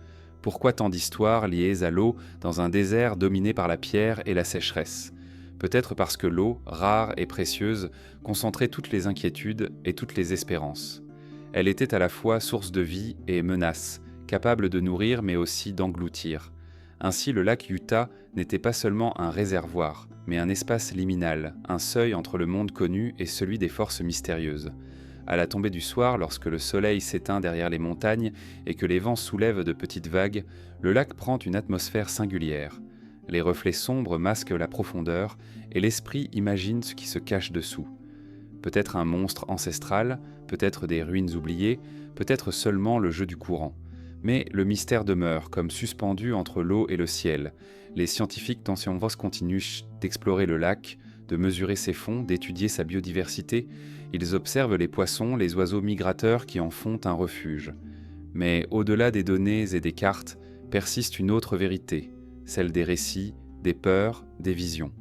Pourquoi tant d'histoires liées à l'eau dans un désert dominé par la pierre et la sécheresse ? Peut-être parce que l'eau, rare et précieuse, concentrait toutes les inquiétudes et toutes les espérances. Elle était à la fois source de vie et menace, capable de nourrir mais aussi d'engloutir. Ainsi, le lac Utah n'était pas seulement un réservoir, mais un espace liminal, un seuil entre le monde connu et celui des forces mystérieuses. À la tombée du soir, lorsque le soleil s'éteint derrière les montagnes et que les vents soulèvent de petites vagues, le lac prend une atmosphère singulière. Les reflets sombres masquent la profondeur et l'esprit imagine ce qui se cache dessous. Peut-être un monstre ancestral, peut-être des ruines oubliées, peut-être seulement le jeu du courant. Mais le mystère demeure, comme suspendu entre l'eau et le ciel. Les scientifiques continuent d'explorer le lac, de mesurer ses fonds, d'étudier sa biodiversité. Ils observent les poissons, les oiseaux migrateurs qui en font un refuge. Mais au-delà des données et des cartes, persiste une autre vérité, celle des récits, des peurs, des visions.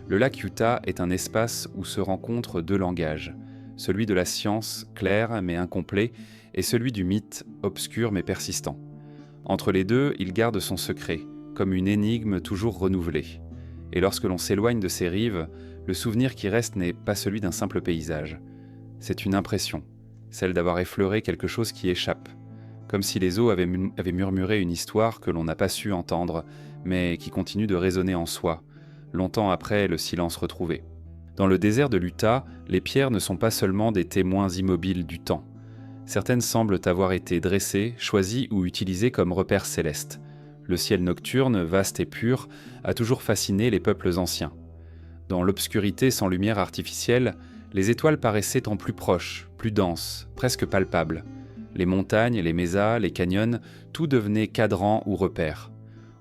Le lac Utah est un espace où se rencontrent deux langages, celui de la science, clair mais incomplet, et celui du mythe, obscur mais persistant. Entre les deux, il garde son secret, comme une énigme toujours renouvelée. Et lorsque l'on s'éloigne de ses rives, le souvenir qui reste n'est pas celui d'un simple paysage. C'est une impression, celle d'avoir effleuré quelque chose qui échappe, comme si les eaux avaient murmuré une histoire que l'on n'a pas su entendre, mais qui continue de résonner en soi, longtemps après le silence retrouvé. Dans le désert de l'Utah, les pierres ne sont pas seulement des témoins immobiles du temps. Certaines semblent avoir été dressées, choisies ou utilisées comme repères célestes. Le ciel nocturne, vaste et pur, a toujours fasciné les peuples anciens. Dans l'obscurité sans lumière artificielle, les étoiles paraissaient en plus proches, plus denses, presque palpables. Les montagnes, les mésas, les canyons, tout devenait cadran ou repère.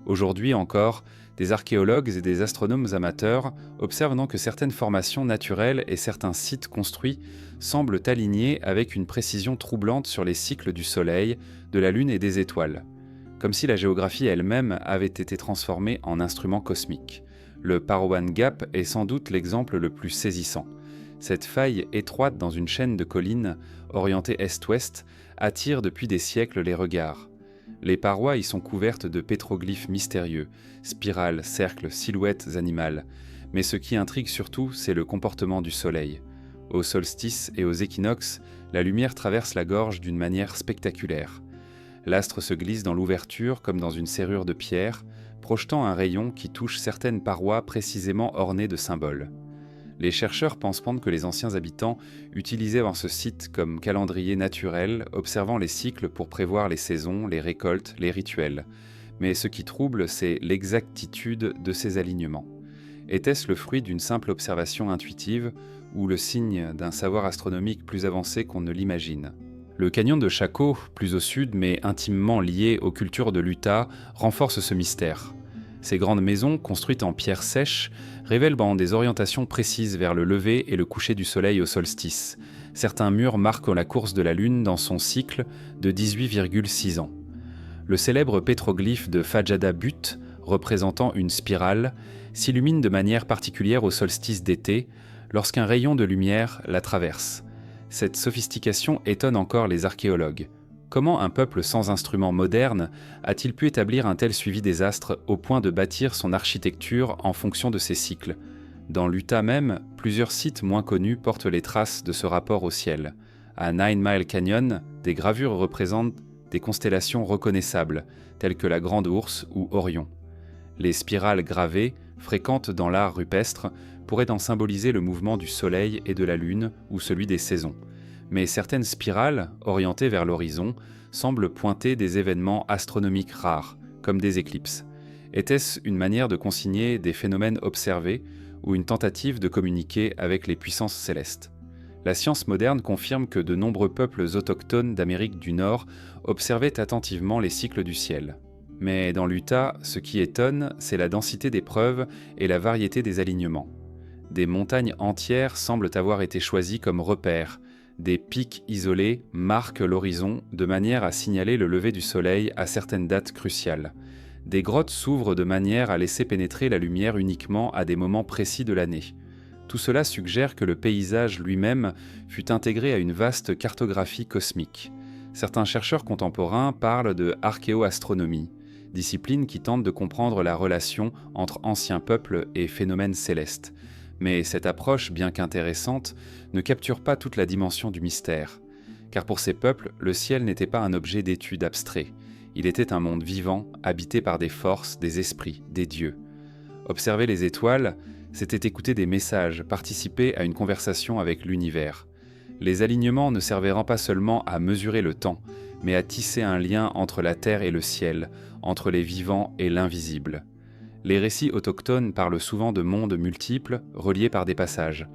Aujourd'hui encore, des archéologues et des astronomes amateurs observent donc que certaines formations naturelles et certains sites construits semblent alignés avec une précision troublante sur les cycles du Soleil, de la Lune et des étoiles, comme si la géographie elle-même avait été transformée en instrument cosmique. Le Parowan Gap est sans doute l'exemple le plus saisissant. Cette faille étroite dans une chaîne de collines, orientée est-ouest, attire depuis des siècles les regards. Les parois y sont couvertes de pétroglyphes mystérieux, spirales, cercles, silhouettes animales. Mais ce qui intrigue surtout, c'est le comportement du soleil. Au solstice et aux équinoxes, la lumière traverse la gorge d'une manière spectaculaire. L'astre se glisse dans l'ouverture comme dans une serrure de pierre, projetant un rayon qui touche certaines parois précisément ornées de symboles. Les chercheurs pensent que les anciens habitants utilisaient ce site comme calendrier naturel, observant les cycles pour prévoir les saisons, les récoltes, les rituels. Mais ce qui trouble, c'est l'exactitude de ces alignements. Était-ce le fruit d'une simple observation intuitive ou le signe d'un savoir astronomique plus avancé qu'on ne l'imagine ? Le canyon de Chaco, plus au sud mais intimement lié aux cultures de l'Utah, renforce ce mystère. Ces grandes maisons, construites en pierre sèche, révèlent des orientations précises vers le lever et le coucher du soleil au solstice. Certains murs marquent la course de la Lune dans son cycle de 18,6 ans. Le célèbre pétroglyphe de Fajada Butte, représentant une spirale, s'illumine de manière particulière au solstice d'été, lorsqu'un rayon de lumière la traverse. Cette sophistication étonne encore les archéologues. Comment un peuple sans instruments modernes a-t-il pu établir un tel suivi des astres au point de bâtir son architecture en fonction de ces cycles ? Dans l'Utah même, plusieurs sites moins connus portent les traces de ce rapport au ciel. À Nine Mile Canyon, des gravures représentent des constellations reconnaissables, telles que la Grande Ourse ou Orion. Les spirales gravées, fréquentes dans l'art rupestre, pourraient en symboliser le mouvement du Soleil et de la Lune ou celui des saisons. Mais certaines spirales, orientées vers l'horizon, semblent pointer des événements astronomiques rares, comme des éclipses. Était-ce une manière de consigner des phénomènes observés ou une tentative de communiquer avec les puissances célestes ? La science moderne confirme que de nombreux peuples autochtones d'Amérique du Nord observaient attentivement les cycles du ciel. Mais dans l'Utah, ce qui étonne, c'est la densité des preuves et la variété des alignements. Des montagnes entières semblent avoir été choisies comme repères. Des pics isolés marquent l'horizon de manière à signaler le lever du soleil à certaines dates cruciales. Des grottes s'ouvrent de manière à laisser pénétrer la lumière uniquement à des moments précis de l'année. Tout cela suggère que le paysage lui-même fut intégré à une vaste cartographie cosmique. Certains chercheurs contemporains parlent de archéoastronomie, discipline qui tente de comprendre la relation entre anciens peuples et phénomènes célestes. Mais cette approche, bien qu'intéressante, ne capture pas toute la dimension du mystère. Car pour ces peuples, le ciel n'était pas un objet d'étude abstrait. Il était un monde vivant, habité par des forces, des esprits, des dieux. Observer les étoiles, c'était écouter des messages, participer à une conversation avec l'univers. Les alignements ne servaient pas seulement à mesurer le temps, mais à tisser un lien entre la terre et le ciel, entre les vivants et l'invisible. Les récits autochtones parlent souvent de mondes multiples, reliés par des passages.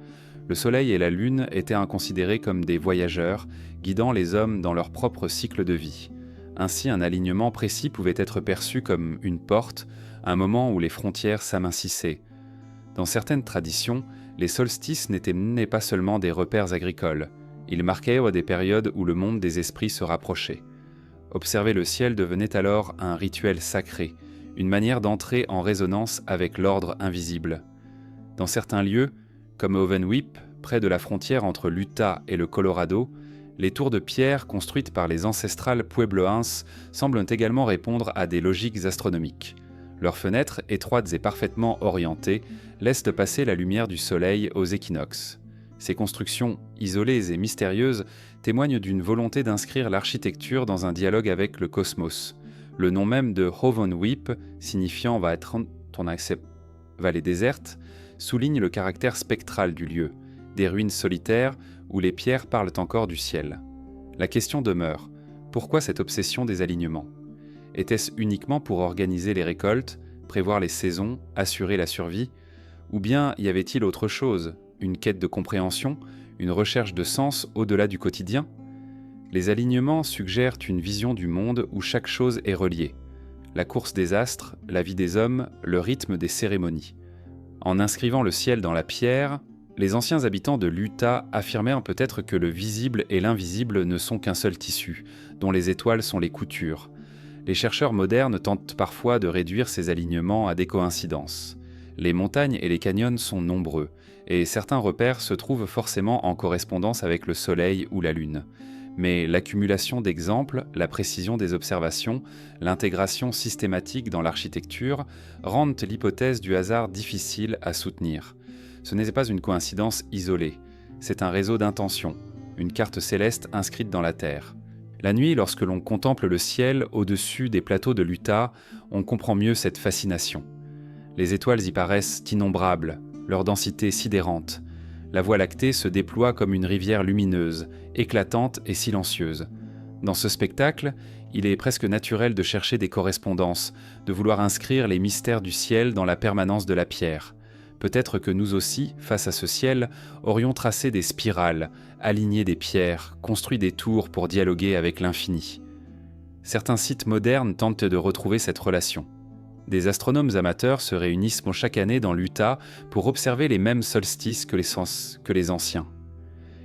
Le soleil et la lune étaient considérés comme des voyageurs, guidant les hommes dans leur propre cycle de vie. Ainsi, un alignement précis pouvait être perçu comme une porte, un moment où les frontières s'amincissaient. Dans certaines traditions, les solstices n'étaient pas seulement des repères agricoles. Ils marquaient des périodes où le monde des esprits se rapprochait. Observer le ciel devenait alors un rituel sacré, une manière d'entrer en résonance avec l'ordre invisible. Dans certains lieux, comme Ovenwip, près de la frontière entre l'Utah et le Colorado, les tours de pierre construites par les ancestrales Puebloenses semblent également répondre à des logiques astronomiques. Leurs fenêtres, étroites et parfaitement orientées, laissent passer la lumière du soleil aux équinoxes. Ces constructions, isolées et mystérieuses, témoignent d'une volonté d'inscrire l'architecture dans un dialogue avec le cosmos. Le nom même de Hovenweep, signifiant va être ton accès vallée déserte, souligne le caractère spectral du lieu, des ruines solitaires où les pierres parlent encore du ciel. La question demeure, pourquoi cette obsession des alignements ? Était-ce uniquement pour organiser les récoltes, prévoir les saisons, assurer la survie ? Ou bien y avait-il autre chose, une quête de compréhension, une recherche de sens au-delà du quotidien ? Les alignements suggèrent une vision du monde où chaque chose est reliée. La course des astres, la vie des hommes, le rythme des cérémonies. En inscrivant le ciel dans la pierre, les anciens habitants de l'Utah affirmèrent peut-être que le visible et l'invisible ne sont qu'un seul tissu, dont les étoiles sont les coutures. Les chercheurs modernes tentent parfois de réduire ces alignements à des coïncidences. Les montagnes et les canyons sont nombreux, et certains repères se trouvent forcément en correspondance avec le Soleil ou la Lune. Mais l'accumulation d'exemples, la précision des observations, l'intégration systématique dans l'architecture rendent l'hypothèse du hasard difficile à soutenir. Ce n'est pas une coïncidence isolée, c'est un réseau d'intentions, une carte céleste inscrite dans la Terre. La nuit, lorsque l'on contemple le ciel au-dessus des plateaux de l'Utah, on comprend mieux cette fascination. Les étoiles y paraissent innombrables, leur densité sidérante. La Voie lactée se déploie comme une rivière lumineuse, éclatante et silencieuse. Dans ce spectacle, il est presque naturel de chercher des correspondances, de vouloir inscrire les mystères du ciel dans la permanence de la pierre. Peut-être que nous aussi, face à ce ciel, aurions tracé des spirales, aligné des pierres, construit des tours pour dialoguer avec l'infini. Certains sites modernes tentent de retrouver cette relation. Des astronomes amateurs se réunissent chaque année dans l'Utah pour observer les mêmes solstices que les anciens.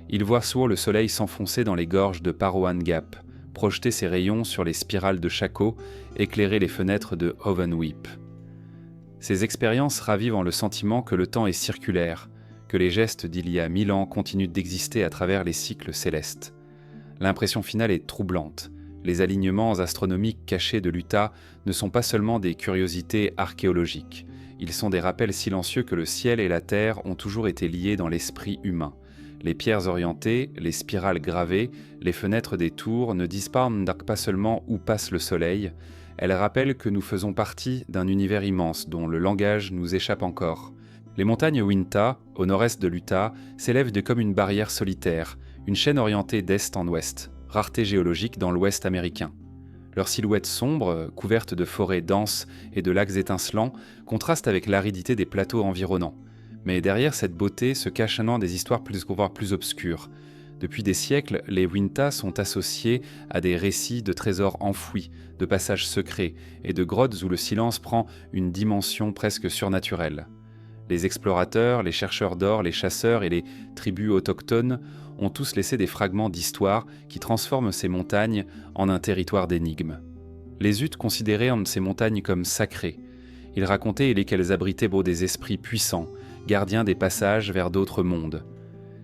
Ils voient souvent le soleil s'enfoncer dans les gorges de Parowan Gap, projeter ses rayons sur les spirales de Chaco, éclairer les fenêtres de Hovenweep. Ces expériences ravivent le sentiment que le temps est circulaire, que les gestes d'il y a 1000 ans continuent d'exister à travers les cycles célestes. L'impression finale est troublante. Les alignements astronomiques cachés de l'Utah ne sont pas seulement des curiosités archéologiques. Ils sont des rappels silencieux que le ciel et la terre ont toujours été liés dans l'esprit humain. Les pierres orientées, les spirales gravées, les fenêtres des tours ne disent pas seulement où passe le soleil, elles rappellent que nous faisons partie d'un univers immense dont le langage nous échappe encore. Les montagnes Uinta, au nord-est de l'Utah, s'élèvent comme une barrière solitaire, une chaîne orientée d'est en ouest, rareté géologique dans l'ouest américain. Leurs silhouettes sombres, couvertes de forêts denses et de lacs étincelants, contrastent avec l'aridité des plateaux environnants. Mais derrière cette beauté se cachent des histoires plus obscures. Depuis des siècles, les Uinta sont associés à des récits de trésors enfouis, de passages secrets et de grottes où le silence prend une dimension presque surnaturelle. Les explorateurs, les chercheurs d'or, les chasseurs et les tribus autochtones ont tous laissé des fragments d'histoire qui transforment ces montagnes en un territoire d'énigmes. Les Utes considéraient ces montagnes comme sacrées. Ils racontaient qu'elles abritaient des esprits puissants, gardiens des passages vers d'autres mondes.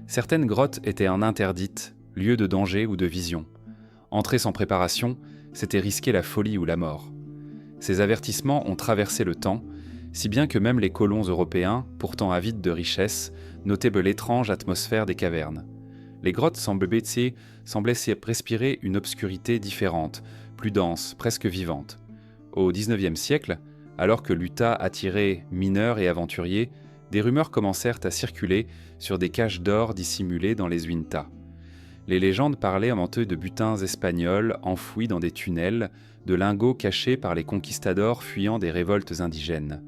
Certaines grottes étaient interdites, lieux de danger ou de vision. Entrer sans préparation, c'était risquer la folie ou la mort. Ces avertissements ont traversé le temps, si bien que même les colons européens, pourtant avides de richesses, notaient l'étrange atmosphère des cavernes. Les grottes semblaient respirer une obscurité différente, plus dense, presque vivante. Au XIXe siècle, alors que l'Utah attirait mineurs et aventuriers, des rumeurs commencèrent à circuler sur des caches d'or dissimulées dans les Uinta. Les légendes parlaient de butins espagnols enfouis dans des tunnels, de lingots cachés par les conquistadors fuyant des révoltes indigènes.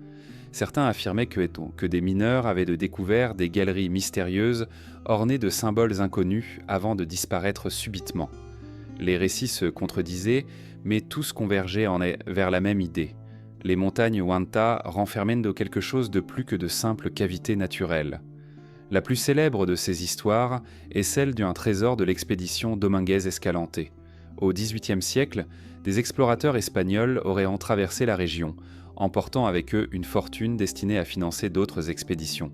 Certains affirmaient que des mineurs avaient découvert des galeries mystérieuses ornées de symboles inconnus avant de disparaître subitement. Les récits se contredisaient, mais tous convergeaient vers la même idée. Les montagnes Uinta renfermaient quelque chose de plus que de simples cavités naturelles. La plus célèbre de ces histoires est celle d'un trésor de l'expédition Dominguez Escalante. Au XVIIIe siècle, des explorateurs espagnols auraient traversé la région, emportant avec eux une fortune destinée à financer d'autres expéditions.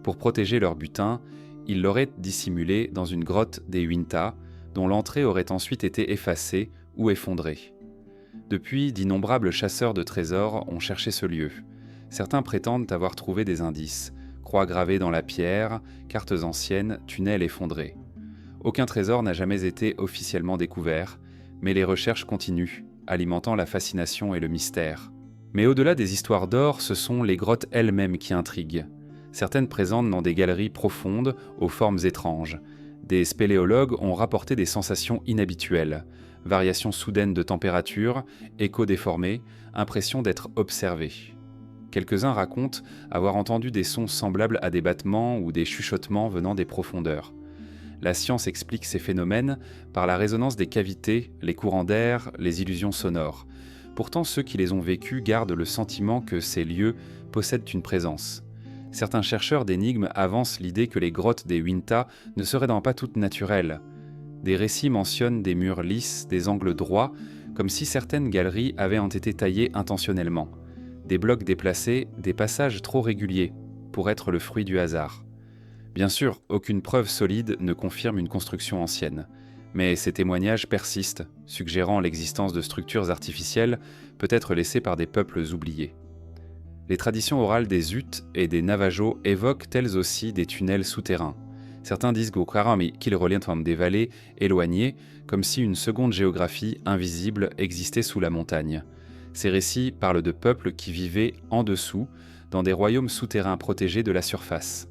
Pour protéger leur butin, Ils l'auraient dissimulé dans une grotte des Uinta, dont l'entrée aurait ensuite été effacée ou effondrée. Depuis, d'innombrables chasseurs de trésors ont cherché ce lieu. Certains prétendent avoir trouvé des indices, croix gravées dans la pierre, cartes anciennes, tunnels effondrés. Aucun trésor n'a jamais été officiellement découvert, mais les recherches continuent, alimentant la fascination et le mystère. Mais au-delà des histoires d'or, ce sont les grottes elles-mêmes qui intriguent. Certaines présentent dans des galeries profondes, aux formes étranges. Des spéléologues ont rapporté des sensations inhabituelles, variations soudaines de température, échos déformés, impression d'être observés. Quelques-uns racontent avoir entendu des sons semblables à des battements ou des chuchotements venant des profondeurs. La science explique ces phénomènes par la résonance des cavités, les courants d'air, les illusions sonores. Pourtant, ceux qui les ont vécus gardent le sentiment que ces lieux possèdent une présence. Certains chercheurs d'énigmes avancent l'idée que les grottes des Uinta ne seraient donc pas toutes naturelles. Des récits mentionnent des murs lisses, des angles droits, comme si certaines galeries avaient été taillées intentionnellement. Des blocs déplacés, des passages trop réguliers, pour être le fruit du hasard. Bien sûr, aucune preuve solide ne confirme une construction ancienne, mais ces témoignages persistent, suggérant l'existence de structures artificielles, peut-être laissées par des peuples oubliés. Les traditions orales des Utes et des Navajos évoquent elles aussi des tunnels souterrains. Certains disent qu'ils relient des vallées éloignées, comme si une seconde géographie invisible existait sous la montagne. Ces récits parlent de peuples qui vivaient en dessous, dans des royaumes souterrains protégés de la surface.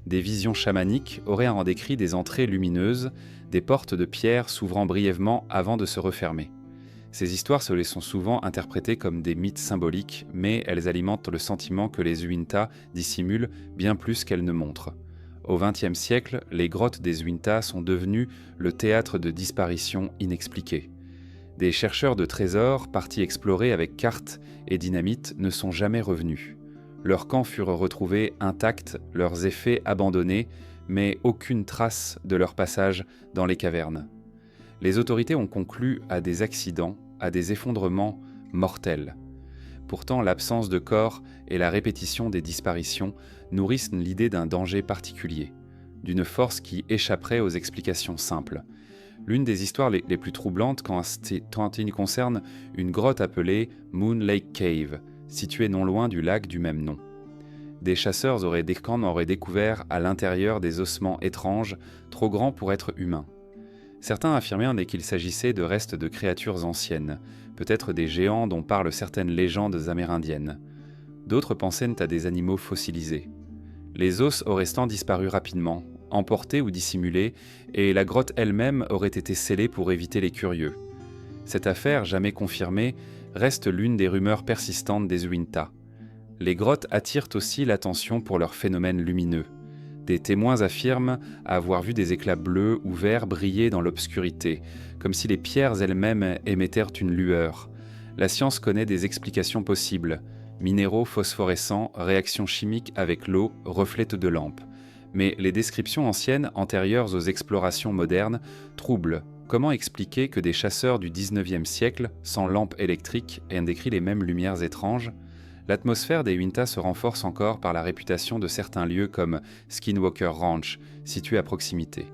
Des visions chamaniques auraient en décrit des entrées lumineuses, des portes de pierre s'ouvrant brièvement avant de se refermer. Ces histoires se les sont souvent interprétées comme des mythes symboliques, mais elles alimentent le sentiment que les Uinta dissimulent bien plus qu'elles ne montrent. Au XXe siècle, les grottes des Uinta sont devenues le théâtre de disparitions inexpliquées. Des chercheurs de trésors, partis explorer avec cartes et dynamite, ne sont jamais revenus. Leurs camps furent retrouvés intacts, leurs effets abandonnés, mais aucune trace de leur passage dans les cavernes. Les autorités ont conclu à des accidents, à des effondrements mortels. Pourtant, l'absence de corps et la répétition des disparitions nourrissent l'idée d'un danger particulier, d'une force qui échapperait aux explications simples. L'une des histoires les plus troublantes quand il concerne une grotte appelée Moon Lake Cave, située non loin du lac du même nom. Des chasseurs auraient découvert à l'intérieur des ossements étranges, trop grands pour être humains. Certains affirmaient qu'il s'agissait de restes de créatures anciennes, peut-être des géants dont parlent certaines légendes amérindiennes. D'autres pensaient à des animaux fossilisés. Les os auraient disparu rapidement, emportés ou dissimulés, et la grotte elle-même aurait été scellée pour éviter les curieux. Cette affaire, jamais confirmée, reste l'une des rumeurs persistantes des Uinta. Les grottes attirent aussi l'attention pour leurs phénomènes lumineux. Des témoins affirment avoir vu des éclats bleus ou verts briller dans l'obscurité, comme si les pierres elles-mêmes émettèrent une lueur. La science connaît des explications possibles. Minéraux phosphorescents, réactions chimiques avec l'eau, reflets de lampes. Mais les descriptions anciennes, antérieures aux explorations modernes, troublent. Comment expliquer que des chasseurs du XIXe siècle, sans lampes électriques, aient décrit les mêmes lumières étranges ? L'atmosphère des Uinta se renforce encore par la réputation de certains lieux comme Skinwalker Ranch, situé à proximité.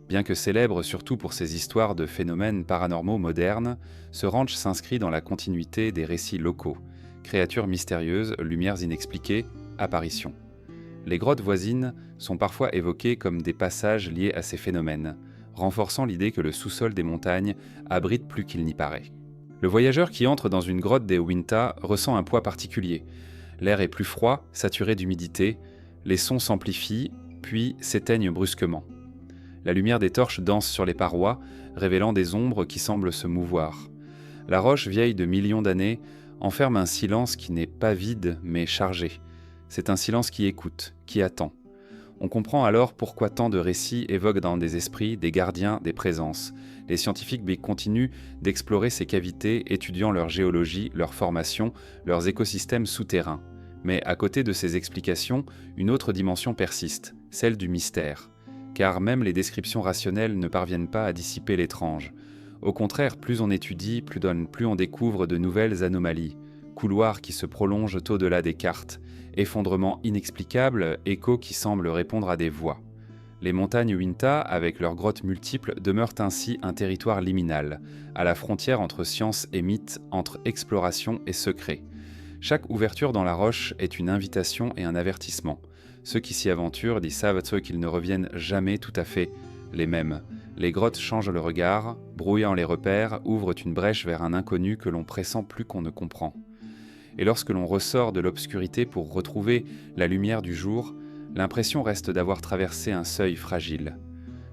Bien que célèbre surtout pour ses histoires de phénomènes paranormaux modernes, ce ranch s'inscrit dans la continuité des récits locaux. Créatures mystérieuses, lumières inexpliquées, apparitions. Les grottes voisines sont parfois évoquées comme des passages liés à ces phénomènes, renforçant l'idée que le sous-sol des montagnes abrite plus qu'il n'y paraît. Le voyageur qui entre dans une grotte des Uinta ressent un poids particulier. L'air est plus froid, saturé d'humidité, les sons s'amplifient, puis s'éteignent brusquement. La lumière des torches danse sur les parois, révélant des ombres qui semblent se mouvoir. La roche, vieille de millions d'années, enferme un silence qui n'est pas vide, mais chargé. C'est un silence qui écoute, qui attend. On comprend alors pourquoi tant de récits évoquent dans des esprits, des gardiens, des présences. Les scientifiques continuent d'explorer ces cavités, étudiant leur géologie, leur formation, leurs écosystèmes souterrains. Mais à côté de ces explications, une autre dimension persiste, celle du mystère. Car même les descriptions rationnelles ne parviennent pas à dissiper l'étrange. Au contraire, plus on étudie, plus on découvre de nouvelles anomalies. Couloirs qui se prolongent au-delà des cartes, effondrements inexplicables, échos qui semblent répondre à des voix. Les montagnes Uinta, avec leurs grottes multiples, demeurent ainsi un territoire liminal, à la frontière entre science et mythe, entre exploration et secret. Chaque ouverture dans la roche est une invitation et un avertissement. Ceux qui s'y aventurent savent qu'ils ne reviennent jamais tout à fait les mêmes. Les grottes changent le regard, brouillant les repères, ouvrent une brèche vers un inconnu que l'on pressent plus qu'on ne comprend. Et lorsque l'on ressort de l'obscurité pour retrouver la lumière du jour, l'impression reste d'avoir traversé un seuil fragile.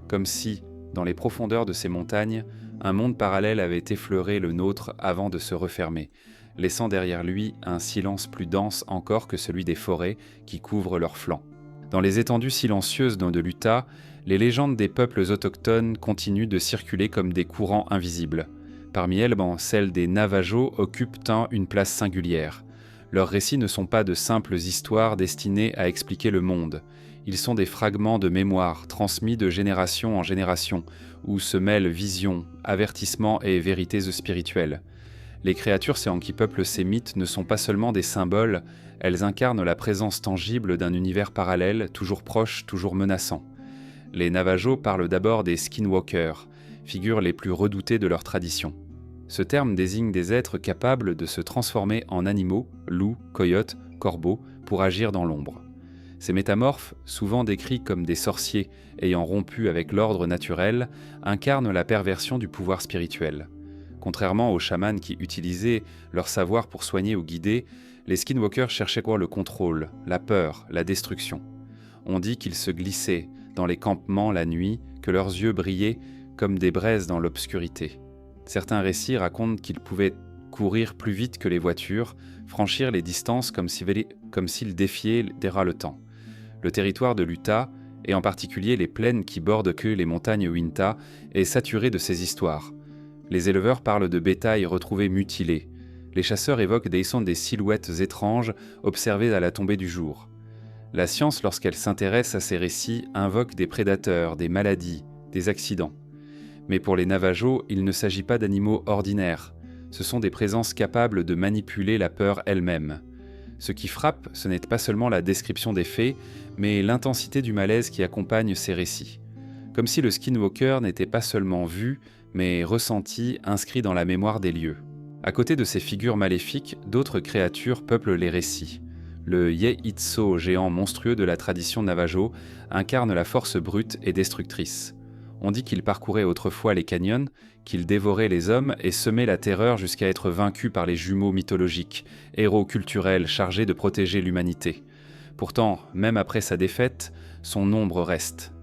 Comme si, dans les profondeurs de ces montagnes, un monde parallèle avait effleuré le nôtre avant de se refermer, laissant derrière lui un silence plus dense encore que celui des forêts qui couvrent leurs flancs. Dans les étendues silencieuses de l'Utah, les légendes des peuples autochtones continuent de circuler comme des courants invisibles. Parmi elles, celles des Navajos occupent une place singulière. Leurs récits ne sont pas de simples histoires destinées à expliquer le monde. Ils sont des fragments de mémoire transmis de génération en génération, où se mêlent visions, avertissements et vérités spirituelles. Les créatures qui peuplent ces mythes ne sont pas seulement des symboles, elles incarnent la présence tangible d'un univers parallèle, toujours proche, toujours menaçant. Les Navajos parlent d'abord des skinwalkers, figures les plus redoutées de leur tradition. Ce terme désigne des êtres capables de se transformer en animaux, loups, coyotes, corbeaux, pour agir dans l'ombre. Ces métamorphes, souvent décrits comme des sorciers ayant rompu avec l'ordre naturel, incarnent la perversion du pouvoir spirituel. Contrairement aux chamans qui utilisaient leur savoir pour soigner ou guider, les skinwalkers cherchaient le contrôle, la peur, la destruction. On dit qu'ils se glissaient dans les campements la nuit, que leurs yeux brillaient comme des braises dans l'obscurité. Certains récits racontent qu'ils pouvaient courir plus vite que les voitures, franchir les distances comme s'ils défiaient le temps. Le territoire de l'Utah, et en particulier les plaines qui bordent les montagnes Uinta, est saturé de ces histoires. Les éleveurs parlent de bétail retrouvé mutilé. Les chasseurs évoquent des silhouettes étranges observées à la tombée du jour. La science, lorsqu'elle s'intéresse à ces récits, invoque des prédateurs, des maladies, des accidents. Mais pour les Navajos, il ne s'agit pas d'animaux ordinaires. Ce sont des présences capables de manipuler la peur elle-même. Ce qui frappe, ce n'est pas seulement la description des faits, mais l'intensité du malaise qui accompagne ces récits. Comme si le skinwalker n'était pas seulement vu, mais ressenti, inscrit dans la mémoire des lieux. À côté de ces figures maléfiques, d'autres créatures peuplent les récits. Le Yeitso, géant monstrueux de la tradition navajo, incarne la force brute et destructrice. On dit qu'il parcourait autrefois les canyons, qu'il dévorait les hommes et semait la terreur jusqu'à être vaincu par les jumeaux mythologiques, héros culturels chargés de protéger l'humanité. Pourtant, même après sa défaite, son ombre reste.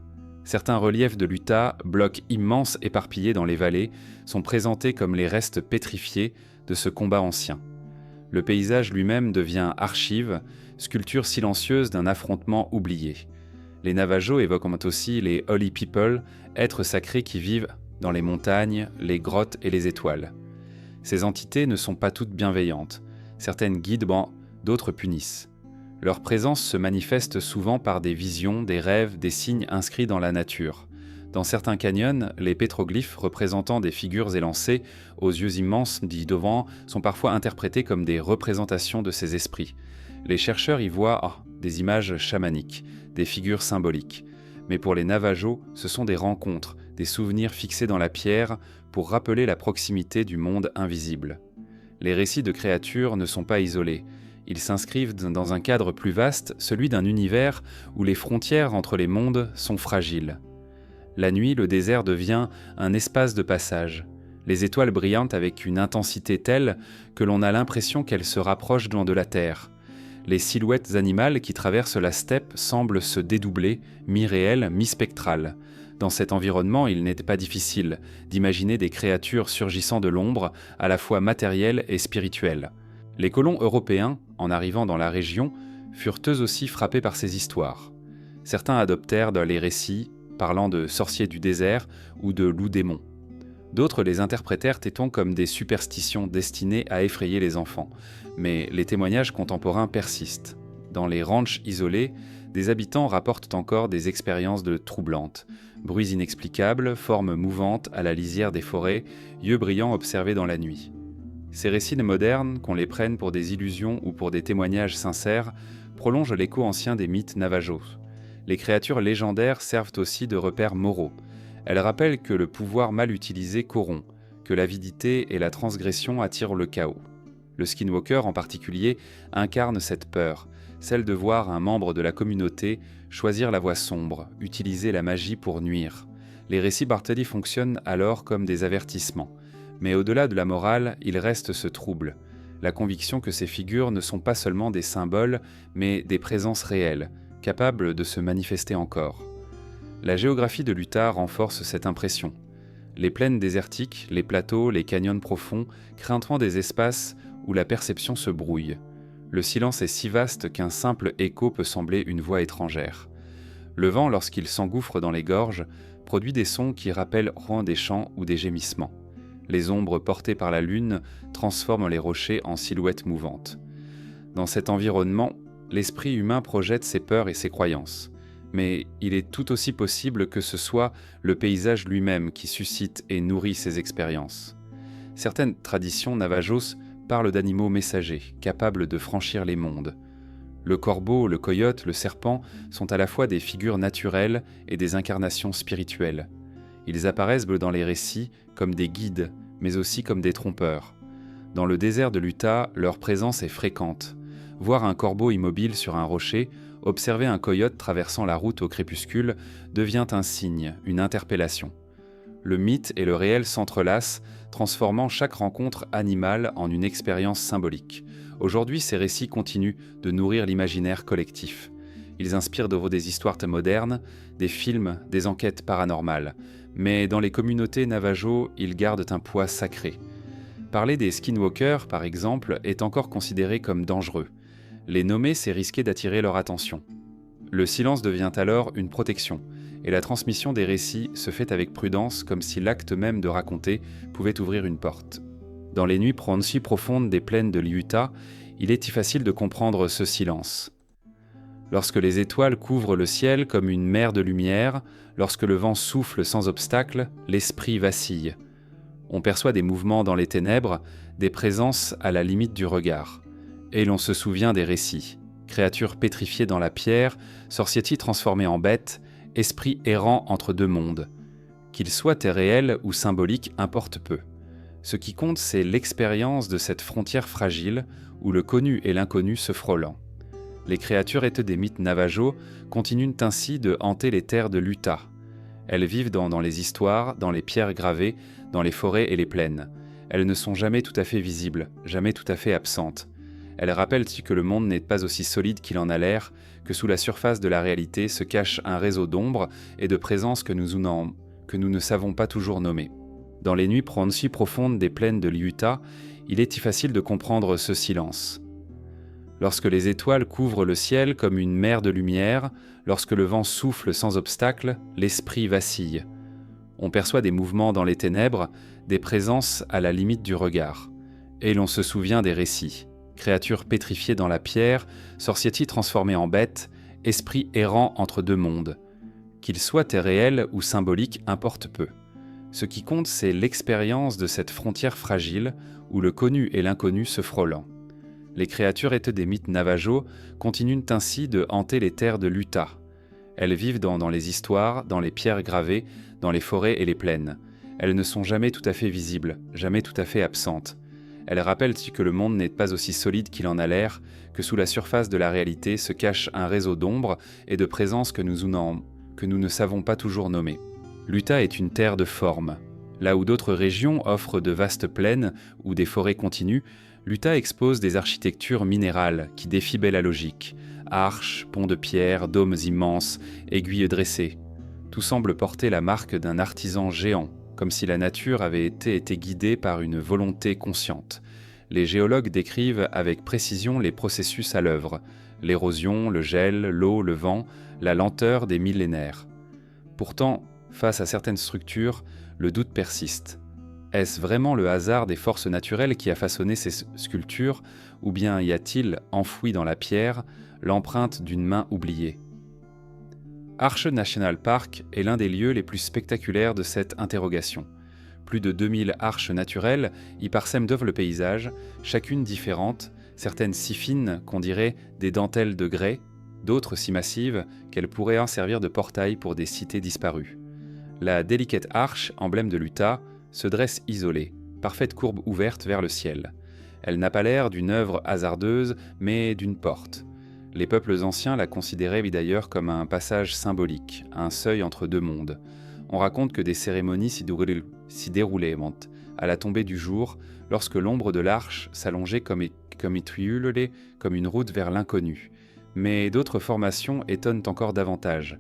Certains reliefs de l'Utah, blocs immenses éparpillés dans les vallées, sont présentés comme les restes pétrifiés de ce combat ancien. Le paysage lui-même devient archive, sculpture silencieuse d'un affrontement oublié. Les Navajos évoquent aussi les Holy People, êtres sacrés qui vivent dans les montagnes, les grottes et les étoiles. Ces entités ne sont pas toutes bienveillantes. Certaines guident, d'autres punissent. Leur présence se manifeste souvent par des visions, des rêves, des signes inscrits dans la nature. Dans certains canyons, les pétroglyphes représentant des figures élancées, aux yeux immenses dits devant, sont parfois interprétés comme des représentations de ces esprits. Les chercheurs y voient des images chamaniques, des figures symboliques. Mais pour les Navajos, ce sont des rencontres, des souvenirs fixés dans la pierre pour rappeler la proximité du monde invisible. Les récits de créatures ne sont pas isolés. Ils s'inscrivent dans un cadre plus vaste, celui d'un univers où les frontières entre les mondes sont fragiles. La nuit, le désert devient un espace de passage. Les étoiles brillantent avec une intensité telle que l'on a l'impression qu'elles se rapprochent de la terre. Les silhouettes animales qui traversent la steppe semblent se dédoubler, mi-réelles, mi-spectrales. Dans cet environnement, il n'était pas difficile d'imaginer des créatures surgissant de l'ombre, à la fois matérielles et spirituelles. Les colons européens, en arrivant dans la région, furent eux aussi frappés par ces histoires. Certains adoptèrent les récits, parlant de sorciers du désert ou de loups-démons. D'autres les interprétèrent comme des superstitions destinées à effrayer les enfants, mais les témoignages contemporains persistent. Dans les ranchs isolés, des habitants rapportent encore des expériences troublantes, bruits inexplicables, formes mouvantes à la lisière des forêts, yeux brillants observés dans la nuit. Ces récits modernes, qu'on les prenne pour des illusions ou pour des témoignages sincères, prolongent l'écho ancien des mythes navajos. Les créatures légendaires servent aussi de repères moraux. Elles rappellent que le pouvoir mal utilisé corrompt, que l'avidité et la transgression attirent le chaos. Le Skinwalker en particulier incarne cette peur, celle de voir un membre de la communauté choisir la voie sombre, utiliser la magie pour nuire. Les récits Bartholdi fonctionnent alors comme des avertissements. Mais au-delà de la morale, il reste ce trouble, la conviction que ces figures ne sont pas seulement des symboles, mais des présences réelles, capables de se manifester encore. La géographie de l'Utah renforce cette impression. Les plaines désertiques, les plateaux, les canyons profonds créent des espaces où la perception se brouille. Le silence est si vaste qu'un simple écho peut sembler une voix étrangère. Le vent, lorsqu'il s'engouffre dans les gorges, produit des sons qui rappellent des chants ou des gémissements. Les ombres portées par la lune transforment les rochers en silhouettes mouvantes. Dans cet environnement, l'esprit humain projette ses peurs et ses croyances. Mais il est tout aussi possible que ce soit le paysage lui-même qui suscite et nourrit ces expériences. Certaines traditions navajos parlent d'animaux messagers, capables de franchir les mondes. Le corbeau, le coyote, le serpent sont à la fois des figures naturelles et des incarnations spirituelles. Ils apparaissent dans les récits comme des guides, mais aussi comme des trompeurs. Dans le désert de l'Utah, leur présence est fréquente. Voir un corbeau immobile sur un rocher, observer un coyote traversant la route au crépuscule devient un signe, une interpellation. Le mythe et le réel s'entrelacent, transformant chaque rencontre animale en une expérience symbolique. Aujourd'hui, ces récits continuent de nourrir l'imaginaire collectif. Ils inspirent des histoires modernes, des films, des enquêtes paranormales. Mais dans les communautés navajo, ils gardent un poids sacré. Parler des skinwalkers, par exemple, est encore considéré comme dangereux. Les nommer, c'est risquer d'attirer leur attention. Le silence devient alors une protection, et la transmission des récits se fait avec prudence, comme si l'acte même de raconter pouvait ouvrir une porte. Dans les nuits si profondes des plaines de l'Utah, il est facile de comprendre ce silence. Lorsque les étoiles couvrent le ciel comme une mer de lumière, lorsque le vent souffle sans obstacle, l'esprit vacille. On perçoit des mouvements dans les ténèbres, des présences à la limite du regard. Et l'on se souvient des récits. Créatures pétrifiées dans la pierre, sorciers transformés en bêtes, esprits errants entre deux mondes. Qu'ils soient réels ou symboliques importe peu. Ce qui compte, c'est l'expérience de cette frontière fragile où le connu et l'inconnu se frôlant. Les créatures des mythes navajos continuent ainsi de hanter les terres de l'Utah. Elles vivent dans les histoires, dans les pierres gravées, dans les forêts et les plaines. Elles ne sont jamais tout à fait visibles, jamais tout à fait absentes. Elles rappellent que le monde n'est pas aussi solide qu'il en a l'air, que sous la surface de la réalité se cache un réseau d'ombres et de présences que nous ne savons pas toujours nommer. Dans les nuits si profondes des plaines de l'Utah, il est facile de comprendre ce silence. Lorsque les étoiles couvrent le ciel comme une mer de lumière, lorsque le vent souffle sans obstacle, l'esprit vacille. On perçoit des mouvements dans les ténèbres, des présences à la limite du regard. Et l'on se souvient des récits. Créatures pétrifiées dans la pierre, sorciers transformés en bêtes, esprits errants entre deux mondes. Qu'ils soient réels ou symboliques importe peu. Ce qui compte, c'est l'expérience de cette frontière fragile où le connu et l'inconnu se frôlant. Les créatures des mythes navajos continuent ainsi de hanter les terres de l'Utah. Elles vivent dans les histoires, dans les pierres gravées, dans les forêts et les plaines. Elles ne sont jamais tout à fait visibles, jamais tout à fait absentes. Elles rappellent que le monde n'est pas aussi solide qu'il en a l'air, que sous la surface de la réalité se cache un réseau d'ombres et de présences que nous ne savons pas toujours nommer. L'Utah est une terre de formes. Là où d'autres régions offrent de vastes plaines ou des forêts continues, l'Utah expose des architectures minérales qui défient la logique. Arches, ponts de pierre, dômes immenses, aiguilles dressées. Tout semble porter la marque d'un artisan géant, comme si la nature avait été guidée par une volonté consciente. Les géologues décrivent avec précision les processus à l'œuvre, l'érosion, le gel, l'eau, le vent, la lenteur des millénaires. Pourtant, face à certaines structures, le doute persiste. Est-ce vraiment le hasard des forces naturelles qui a façonné ces sculptures, ou bien y a-t-il, enfoui dans la pierre, l'empreinte d'une main oubliée ? Arche National Park est l'un des lieux les plus spectaculaires de cette interrogation. Plus de 2000 arches naturelles y parsèment d'œuvres le paysage, chacune différente, certaines si fines qu'on dirait des dentelles de grès, d'autres si massives qu'elles pourraient servir de portail pour des cités disparues. La Delicate Arch, emblème de l'Utah, se dresse isolée, parfaite courbe ouverte vers le ciel. Elle n'a pas l'air d'une œuvre hasardeuse, mais d'une porte. Les peuples anciens la considéraient d'ailleurs comme un passage symbolique, un seuil entre deux mondes. On raconte que des cérémonies s'y déroulaient à la tombée du jour, lorsque l'ombre de l'arche s'allongeait comme une route vers l'inconnu. Mais d'autres formations étonnent encore davantage.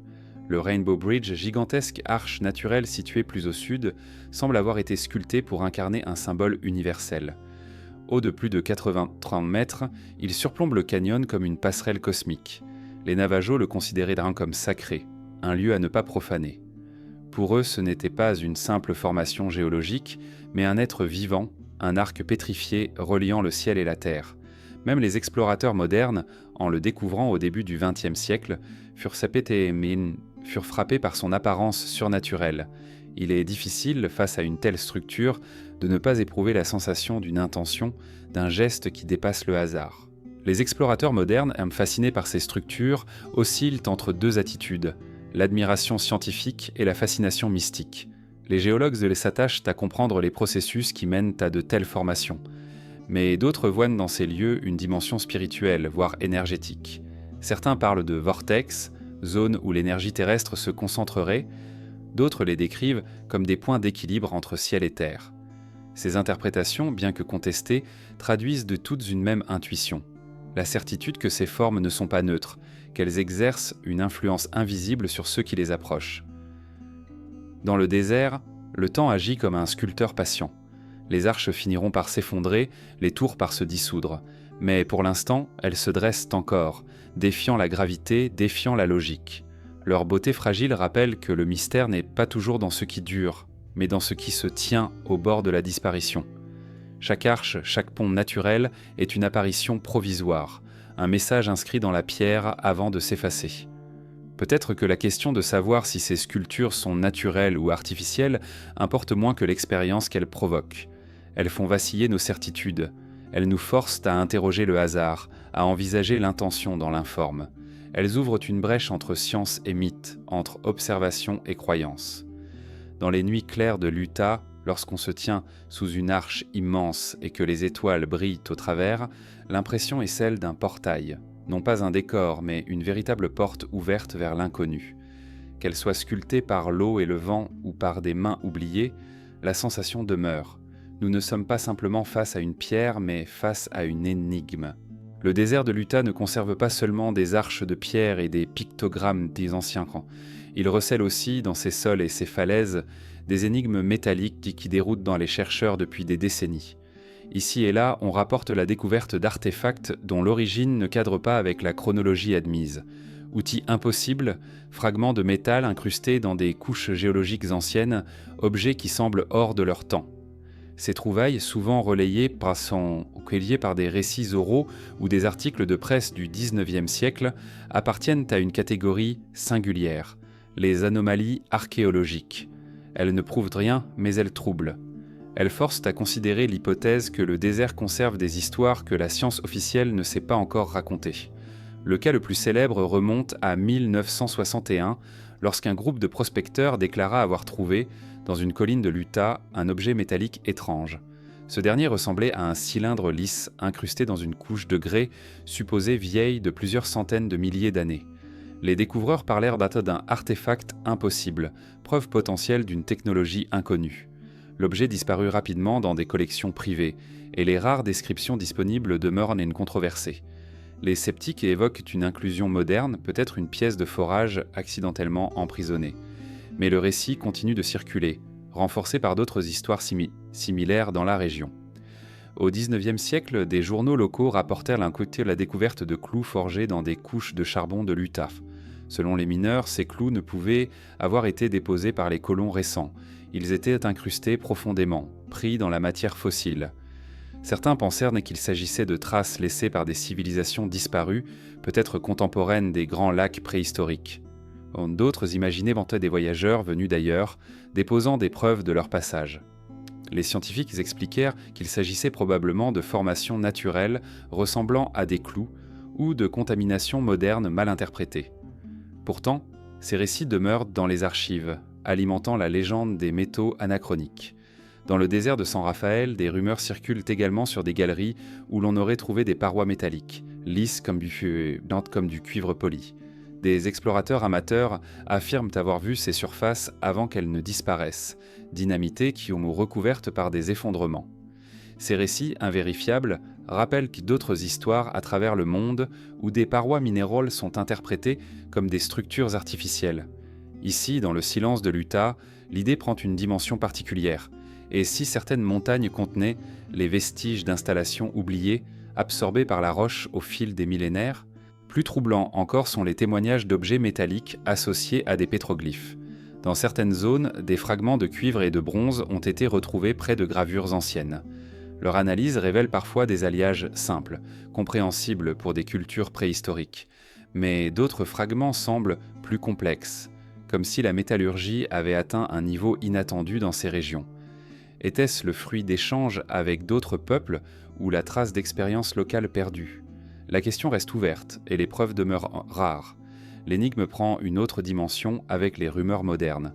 Le Rainbow Bridge, gigantesque arche naturelle située plus au sud, semble avoir été sculpté pour incarner un symbole universel. Haut de plus de 80 mètres, il surplombe le canyon comme une passerelle cosmique. Les Navajos le considéraient comme sacré, un lieu à ne pas profaner. Pour eux, ce n'était pas une simple formation géologique, mais un être vivant, un arc pétrifié reliant le ciel et la terre. Même les explorateurs modernes, en le découvrant au début du XXe siècle, furent frappés par son apparence surnaturelle. Il est difficile, face à une telle structure, de ne pas éprouver la sensation d'une intention, d'un geste qui dépasse le hasard. Les explorateurs modernes, fascinés par ces structures, oscillent entre deux attitudes, l'admiration scientifique et la fascination mystique. Les géologues s'attachent à comprendre les processus qui mènent à de telles formations. Mais d'autres voient dans ces lieux une dimension spirituelle, voire énergétique. Certains parlent de vortex, zone où l'énergie terrestre se concentrerait, d'autres les décrivent comme des points d'équilibre entre ciel et terre. Ces interprétations, bien que contestées, traduisent de toutes une même intuition, la certitude que ces formes ne sont pas neutres, qu'elles exercent une influence invisible sur ceux qui les approchent. Dans le désert, le temps agit comme un sculpteur patient. Les arches finiront par s'effondrer, les tours par se dissoudre, mais pour l'instant, elles se dressent encore, défiant la gravité, défiant la logique. Leur beauté fragile rappelle que le mystère n'est pas toujours dans ce qui dure, mais dans ce qui se tient au bord de la disparition. Chaque arche, chaque pont naturel est une apparition provisoire, un message inscrit dans la pierre avant de s'effacer. Peut-être que la question de savoir si ces sculptures sont naturelles ou artificielles importe moins que l'expérience qu'elles provoquent. Elles font vaciller nos certitudes. Elles nous forcent à interroger le hasard, à envisager l'intention dans l'informe. Elles ouvrent une brèche entre science et mythe, entre observation et croyance. Dans les nuits claires de l'Utah, lorsqu'on se tient sous une arche immense et que les étoiles brillent au travers, l'impression est celle d'un portail. Non pas un décor, mais une véritable porte ouverte vers l'inconnu. Qu'elle soit sculptée par l'eau et le vent ou par des mains oubliées, la sensation demeure. Nous ne sommes pas simplement face à une pierre, mais face à une énigme. Le désert de l'Utah ne conserve pas seulement des arches de pierre et des pictogrammes des anciens camps. Il recèle aussi, dans ses sols et ses falaises, des énigmes métalliques qui déroutent dans les chercheurs depuis des décennies. Ici et là, on rapporte la découverte d'artefacts dont l'origine ne cadre pas avec la chronologie admise. Outils impossibles, fragments de métal incrustés dans des couches géologiques anciennes, objets qui semblent hors de leur temps. Ces trouvailles, souvent relayées par des récits oraux ou des articles de presse du XIXe siècle, appartiennent à une catégorie singulière, les anomalies archéologiques. Elles ne prouvent rien, mais elles troublent. Elles forcent à considérer l'hypothèse que le désert conserve des histoires que la science officielle ne sait pas encore raconter. Le cas le plus célèbre remonte à 1961, lorsqu'un groupe de prospecteurs déclara avoir trouvé, dans une colline de l'Utah, un objet métallique étrange. Ce dernier ressemblait à un cylindre lisse incrusté dans une couche de grès supposée vieille de plusieurs centaines de milliers d'années. Les découvreurs parlèrent d'un artefact impossible, preuve potentielle d'une technologie inconnue. L'objet disparut rapidement dans des collections privées, et les rares descriptions disponibles demeurent controversées. Les sceptiques évoquent une inclusion moderne, peut-être une pièce de forage accidentellement emprisonnée. Mais le récit continue de circuler, renforcé par d'autres histoires similaires dans la région. Au XIXe siècle, des journaux locaux rapportèrent la découverte de clous forgés dans des couches de charbon de l'Utah. Selon les mineurs, ces clous ne pouvaient avoir été déposés par les colons récents. Ils étaient incrustés profondément, pris dans la matière fossile. Certains pensèrent qu'il s'agissait de traces laissées par des civilisations disparues, peut-être contemporaines des grands lacs préhistoriques. D'autres imaginaient des voyageurs venus d'ailleurs, déposant des preuves de leur passage. Les scientifiques expliquèrent qu'il s'agissait probablement de formations naturelles ressemblant à des clous, ou de contamination moderne mal interprétée. Pourtant, ces récits demeurent dans les archives, alimentant la légende des métaux anachroniques. Dans le désert de San Rafael, des rumeurs circulent également sur des galeries où l'on aurait trouvé des parois métalliques, lisses comme du cuivre poli. Des explorateurs amateurs affirment avoir vu ces surfaces avant qu'elles ne disparaissent, dynamitées ou recouvertes par des effondrements. Ces récits invérifiables rappellent d'autres histoires à travers le monde où des parois minérales sont interprétées comme des structures artificielles. Ici, dans le silence de l'Utah, l'idée prend une dimension particulière. Et si certaines montagnes contenaient les vestiges d'installations oubliées, absorbées par la roche au fil des millénaires, plus troublants encore sont les témoignages d'objets métalliques associés à des pétroglyphes. Dans certaines zones, des fragments de cuivre et de bronze ont été retrouvés près de gravures anciennes. Leur analyse révèle parfois des alliages simples, compréhensibles pour des cultures préhistoriques. Mais d'autres fragments semblent plus complexes, comme si la métallurgie avait atteint un niveau inattendu dans ces régions. Était-ce le fruit d'échanges avec d'autres peuples ou la trace d'expériences locales perdues ? La question reste ouverte et les preuves demeurent rares. L'énigme prend une autre dimension avec les rumeurs modernes.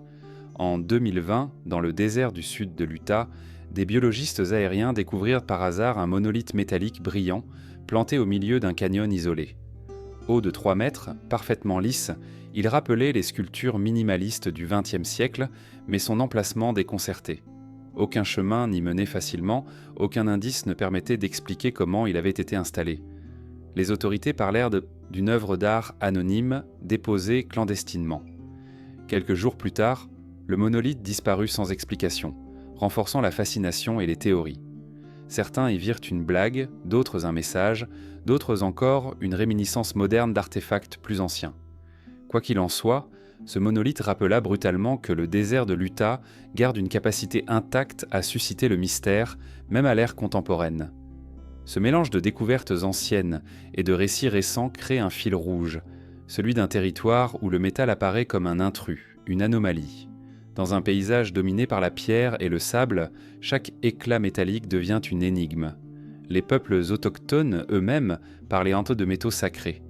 En 2020, dans le désert du sud de l'Utah, des biologistes aériens découvrirent par hasard un monolithe métallique brillant planté au milieu d'un canyon isolé. Haut de 3 mètres, parfaitement lisse, il rappelait les sculptures minimalistes du XXe siècle, mais son emplacement déconcerté. Aucun chemin n'y menait facilement, aucun indice ne permettait d'expliquer comment il avait été installé. Les autorités parlèrent d'une œuvre d'art anonyme déposée clandestinement. Quelques jours plus tard, le monolithe disparut sans explication, renforçant la fascination et les théories. Certains y virent une blague, d'autres un message, d'autres encore une réminiscence moderne d'artefacts plus anciens. Quoi qu'il en soit, ce monolithe rappela brutalement que le désert de l'Utah garde une capacité intacte à susciter le mystère, même à l'ère contemporaine. Ce mélange de découvertes anciennes et de récits récents crée un fil rouge, celui d'un territoire où le métal apparaît comme un intrus, une anomalie. Dans un paysage dominé par la pierre et le sable, chaque éclat métallique devient une énigme. Les peuples autochtones eux-mêmes parlaient un peu de métaux sacrés.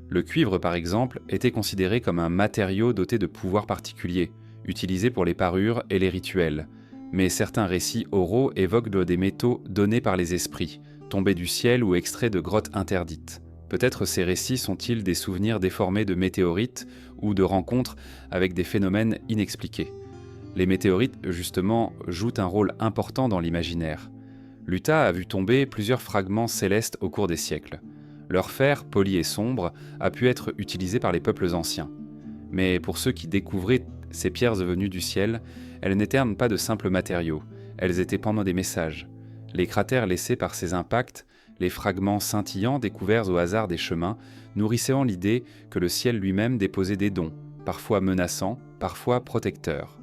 Le cuivre, par exemple, était considéré comme un matériau doté de pouvoirs particuliers, utilisé pour les parures et les rituels. Mais certains récits oraux évoquent des métaux donnés par les esprits, tombés du ciel ou extraits de grottes interdites. Peut-être ces récits sont-ils des souvenirs déformés de météorites ou de rencontres avec des phénomènes inexpliqués. Les météorites, justement, jouent un rôle important dans l'imaginaire. L'Utah a vu tomber plusieurs fragments célestes au cours des siècles. Leur fer, poli et sombre, a pu être utilisé par les peuples anciens. Mais pour ceux qui découvraient ces pierres venues du ciel, elles n'étaient pas de simples matériaux, elles étaient pendant des messages. Les cratères laissés par ces impacts, les fragments scintillants découverts au hasard des chemins, nourrissaient l'idée que le ciel lui-même déposait des dons, parfois menaçants, parfois protecteurs.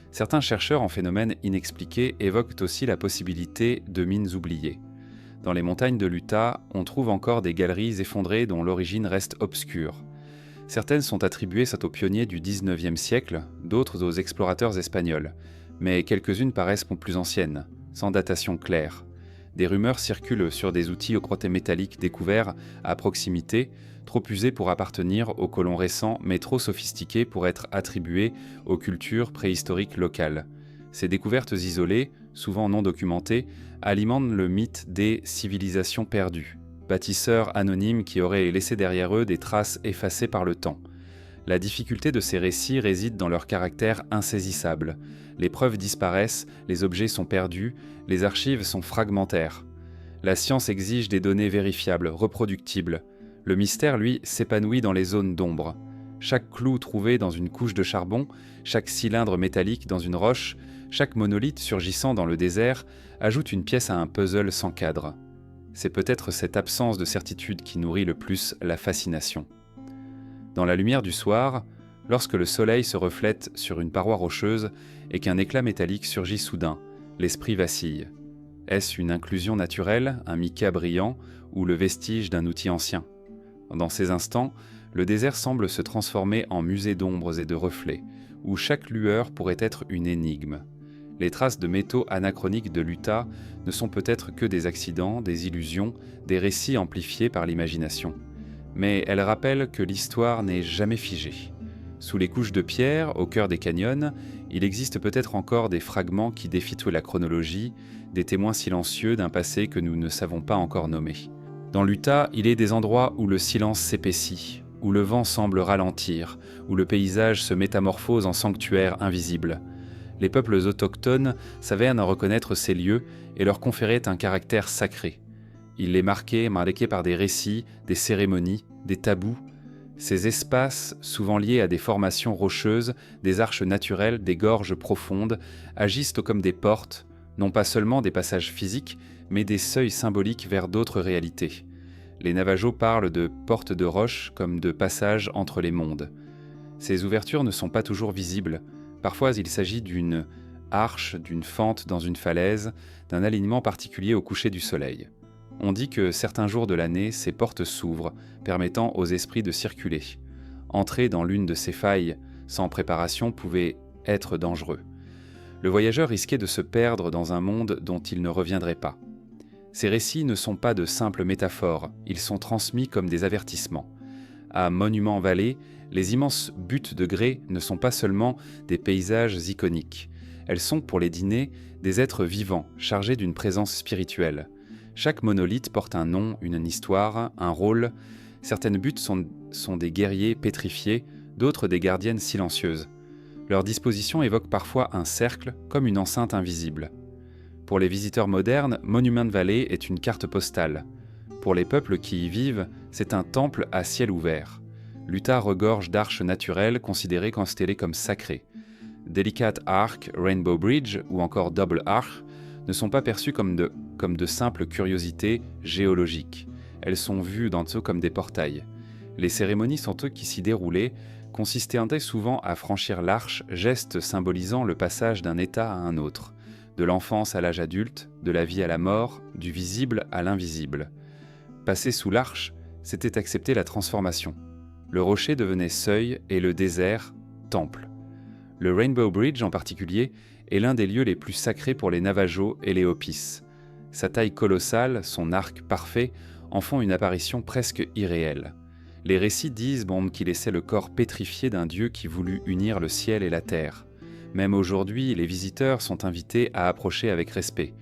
Certains chercheurs en phénomènes inexpliqués évoquent aussi la possibilité de mines oubliées. Dans les montagnes de l'Utah, on trouve encore des galeries effondrées dont l'origine reste obscure. Certaines sont attribuées aux pionniers du XIXe siècle, d'autres aux explorateurs espagnols, mais quelques-unes paraissent plus anciennes, sans datation claire. Des rumeurs circulent sur des outils aux crottes métalliques découverts à proximité, trop usés pour appartenir aux colons récents, mais trop sophistiqués pour être attribués aux cultures préhistoriques locales. Ces découvertes isolées, souvent non documentées, alimentent le mythe des civilisations perdues, bâtisseurs anonymes qui auraient laissé derrière eux des traces effacées par le temps. La difficulté de ces récits réside dans leur caractère insaisissable. Les preuves disparaissent, les objets sont perdus, les archives sont fragmentaires. La science exige des données vérifiables, reproductibles. Le mystère, lui, s'épanouit dans les zones d'ombre. Chaque clou trouvé dans une couche de charbon, chaque cylindre métallique dans une roche, chaque monolithe surgissant dans le désert ajoute une pièce à un puzzle sans cadre. C'est peut-être cette absence de certitude qui nourrit le plus la fascination. Dans la lumière du soir, lorsque le soleil se reflète sur une paroi rocheuse et qu'un éclat métallique surgit soudain, l'esprit vacille. Est-ce une inclusion naturelle, un mica brillant ou le vestige d'un outil ancien ? Dans ces instants, le désert semble se transformer en musée d'ombres et de reflets, où chaque lueur pourrait être une énigme. Les traces de métaux anachroniques de l'Utah ne sont peut-être que des accidents, des illusions, des récits amplifiés par l'imagination. mais elles rappellent que l'histoire n'est jamais figée. Sous les couches de pierre, au cœur des canyons, il existe peut-être encore des fragments qui défient toute la chronologie, des témoins silencieux d'un passé que nous ne savons pas encore nommer. Dans l'Utah, il est des endroits où le silence s'épaissit, où le vent semble ralentir, où le paysage se métamorphose en sanctuaire invisible. Les peuples autochtones savaient en reconnaître ces lieux et leur conféraient un caractère sacré. Ils les marquaient par des récits, des cérémonies, des tabous. Ces espaces, souvent liés à des formations rocheuses, des arches naturelles, des gorges profondes, agissent comme des portes, non pas seulement des passages physiques, mais des seuils symboliques vers d'autres réalités. Les Navajos parlent de portes de roche comme de passages entre les mondes. Ces ouvertures ne sont pas toujours visibles. Parfois, il s'agit d'une arche, d'une fente dans une falaise, d'un alignement particulier au coucher du soleil. On dit que certains jours de l'année, ces portes s'ouvrent, permettant aux esprits de circuler. Entrer dans l'une de ces failles sans préparation pouvait être dangereux. Le voyageur risquait de se perdre dans un monde dont il ne reviendrait pas. Ces récits ne sont pas de simples métaphores, ils sont transmis comme des avertissements. À Monument Valley, les immenses buttes de grès ne sont pas seulement des paysages iconiques. Elles sont, pour les dîners, des êtres vivants, chargés d'une présence spirituelle. Chaque monolithe porte un nom, une histoire, un rôle. Certaines buttes sont des guerriers pétrifiés, d'autres des gardiennes silencieuses. Leur disposition évoque parfois un cercle, comme une enceinte invisible. Pour les visiteurs modernes, Monument Valley est une carte postale. Pour les peuples qui y vivent, c'est un temple à ciel ouvert. L'Utah regorge d'arches naturelles considérées comme sacrées. Delicate Arch, Rainbow Bridge ou encore Double Arch ne sont pas perçues comme de simples curiosités géologiques. Elles sont vues d'en-dessous comme des portails. Les cérémonies sont eux qui s'y déroulaient, consistaient souvent à franchir l'arche, geste symbolisant le passage d'un état à un autre, de l'enfance à l'âge adulte, de la vie à la mort, du visible à l'invisible. Passer sous l'arche, c'était accepter la transformation. Le rocher devenait seuil et le désert, temple. Le Rainbow Bridge en particulier est l'un des lieux les plus sacrés pour les Navajos et les Hopis. Sa taille colossale, son arc parfait, en font une apparition presque irréelle. Les récits disent qu'il laissait le corps pétrifié d'un dieu qui voulut unir le ciel et la terre. Même aujourd'hui, les visiteurs sont invités à approcher avec respect.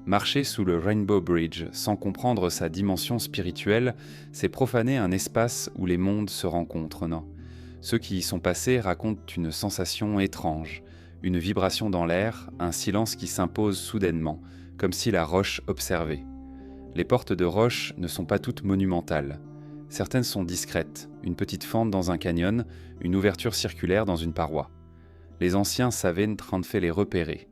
Marcher sous le Rainbow Bridge sans comprendre sa dimension spirituelle, c'est profaner un espace où les mondes se rencontrent, non ? Ceux qui y sont passés racontent une sensation étrange, une vibration dans l'air, un silence qui s'impose soudainement, comme si la roche observait. Les portes de roche ne sont pas toutes monumentales. Certaines sont discrètes, une petite fente dans un canyon, une ouverture circulaire dans une paroi. Les anciens savaient fait les repérer.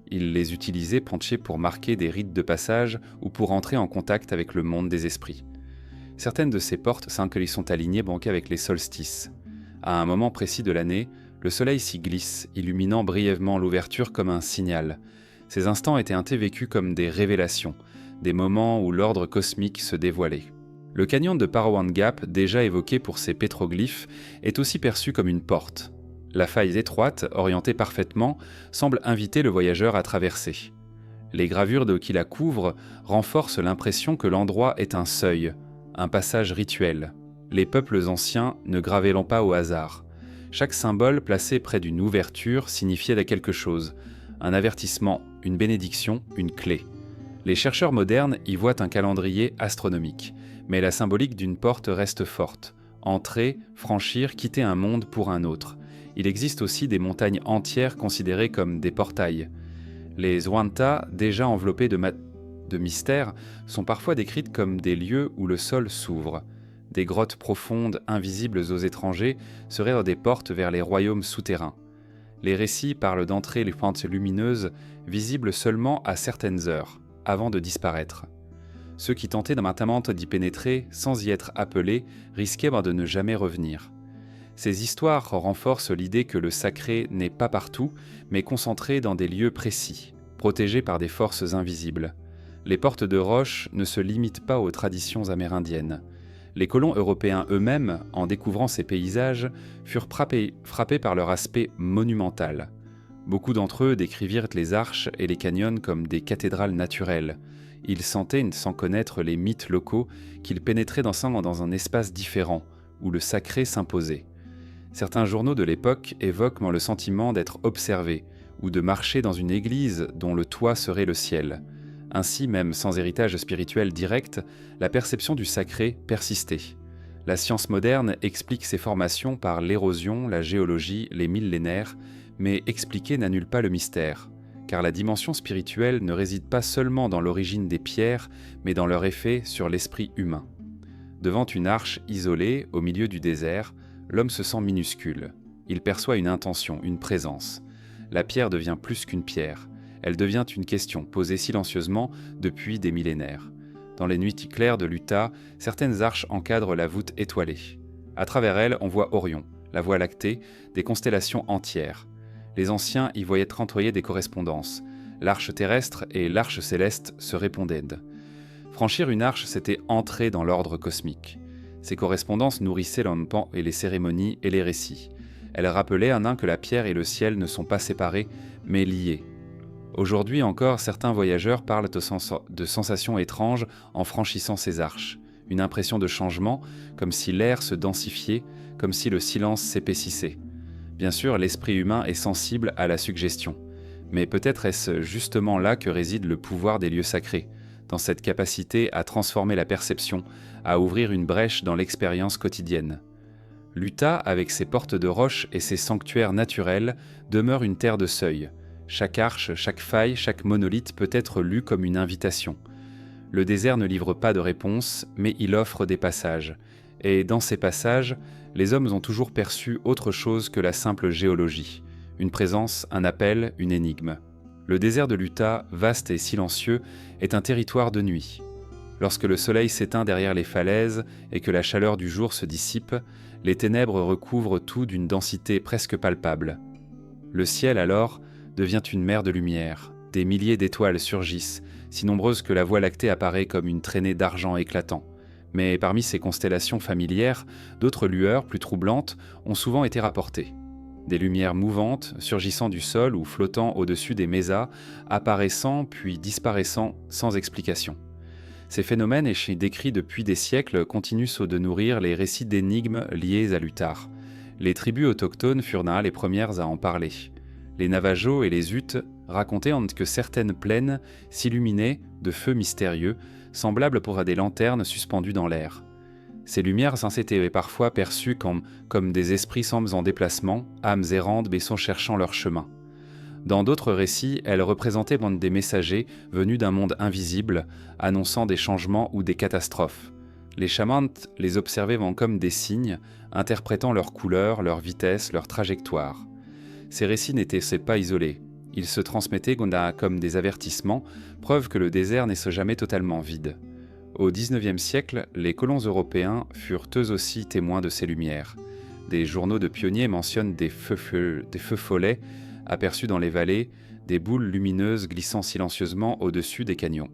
Ils les utilisaient penchés pour marquer des rites de passage ou pour entrer en contact avec le monde des esprits. Certaines de ces portes sont alignées avec les solstices. À un moment précis de l'année, le soleil s'y glisse, illuminant brièvement l'ouverture comme un signal. Ces instants étaient vécus comme des révélations, des moments où l'ordre cosmique se dévoilait. Le canyon de Parowan Gap, déjà évoqué pour ses pétroglyphes, est aussi perçu comme une porte. La faille étroite, orientée parfaitement, semble inviter le voyageur à traverser. Les gravures qui la couvrent renforcent l'impression que l'endroit est un seuil, un passage rituel. Les peuples anciens ne gravaient pas au hasard. Chaque symbole placé près d'une ouverture signifiait quelque chose, un avertissement, une bénédiction, une clé. Les chercheurs modernes y voient un calendrier astronomique, mais la symbolique d'une porte reste forte. Entrer, franchir, quitter un monde pour un autre. Il existe aussi des montagnes entières considérées comme des portails. Les Ouanta, déjà enveloppés de mystère, sont parfois décrites comme des lieux où le sol s'ouvre. Des grottes profondes, invisibles aux étrangers, seraient des portes vers les royaumes souterrains. Les récits parlent d'entrées les pentes lumineuses, visibles seulement à certaines heures, avant de disparaître. Ceux qui tentaient notamment d'y pénétrer, sans y être appelés, risquaient de ne jamais revenir. Ces histoires renforcent l'idée que le sacré n'est pas partout, mais concentré dans des lieux précis, protégés par des forces invisibles. Les portes de roche ne se limitent pas aux traditions amérindiennes. Les colons européens eux-mêmes, en découvrant ces paysages, furent frappés par leur aspect monumental. Beaucoup d'entre eux décrivirent les arches et les canyons comme des cathédrales naturelles. Il sentait, sans connaître les mythes locaux, qu'il pénétrait dans un espace différent, où le sacré s'imposait. Certains journaux de l'époque évoquent le sentiment d'être observé, ou de marcher dans une église dont le toit serait le ciel. Ainsi, même sans héritage spirituel direct, la perception du sacré persistait. La science moderne explique ces formations par l'érosion, la géologie, les millénaires, mais expliquer n'annule pas le mystère, car la dimension spirituelle ne réside pas seulement dans l'origine des pierres, mais dans leur effet sur l'esprit humain. Devant une arche isolée, au milieu du désert, l'homme se sent minuscule. Il perçoit une intention, une présence. La pierre devient plus qu'une pierre. Elle devient une question posée silencieusement depuis des millénaires. Dans les nuits claires de l'Utah, certaines arches encadrent la voûte étoilée. À travers elles, on voit Orion, la Voie lactée, des constellations entières. Les anciens y voyaient trentoyer des correspondances. L'arche terrestre et l'arche céleste se répondaient. Franchir une arche, c'était entrer dans l'ordre cosmique. Ces correspondances nourrissaient l'empan et les cérémonies et les récits. Elles rappelaient un que la pierre et le ciel ne sont pas séparés, mais liés. Aujourd'hui encore, certains voyageurs parlent de sensations étranges en franchissant ces arches. Une impression de changement, comme si l'air se densifiait, comme si le silence s'épaississait. Bien sûr, l'esprit humain est sensible à la suggestion. Mais peut-être est-ce justement là que réside le pouvoir des lieux sacrés, dans cette capacité à transformer la perception, à ouvrir une brèche dans l'expérience quotidienne. L'Utah, avec ses portes de roche et ses sanctuaires naturels, demeure une terre de seuil. Chaque arche, chaque faille, chaque monolithe peut être lu comme une invitation. Le désert ne livre pas de réponse, mais il offre des passages. Et dans ces passages, les hommes ont toujours perçu autre chose que la simple géologie. Une présence, un appel, une énigme. Le désert de l'Utah, vaste et silencieux, est un territoire de nuit. Lorsque le soleil s'éteint derrière les falaises et que la chaleur du jour se dissipe, les ténèbres recouvrent tout d'une densité presque palpable. Le ciel, alors, devient une mer de lumière. Des milliers d'étoiles surgissent, si nombreuses que la Voie lactée apparaît comme une traînée d'argent éclatant. Mais parmi ces constellations familières, d'autres lueurs plus troublantes ont souvent été rapportées. Des lumières mouvantes, surgissant du sol ou flottant au-dessus des mésas, apparaissant puis disparaissant sans explication. Ces phénomènes, décrits depuis des siècles, continuent de nourrir les récits d'énigmes liés à l'Utah. Les tribus autochtones furent les premières à en parler. Les Navajos et les Utes racontaient que certaines plaines s'illuminaient de feux mystérieux, semblables pour des lanternes suspendues dans l'air. Ces lumières étaient parfois perçues comme des esprits en déplacement, âmes errantes baissant cherchant leur chemin. Dans d'autres récits, elles représentaient des messagers venus d'un monde invisible, annonçant des changements ou des catastrophes. Les chamans les observaient comme des signes, interprétant leurs couleurs, leur vitesse, leur trajectoire. Ces récits n'étaient pas isolés. Ils se transmettaient comme des avertissements, preuve que le désert n'est jamais totalement vide. Au XIXe siècle, les colons européens furent eux aussi témoins de ces lumières. Des journaux de pionniers mentionnent des feux follets aperçus dans les vallées, des boules lumineuses glissant silencieusement au-dessus des canyons.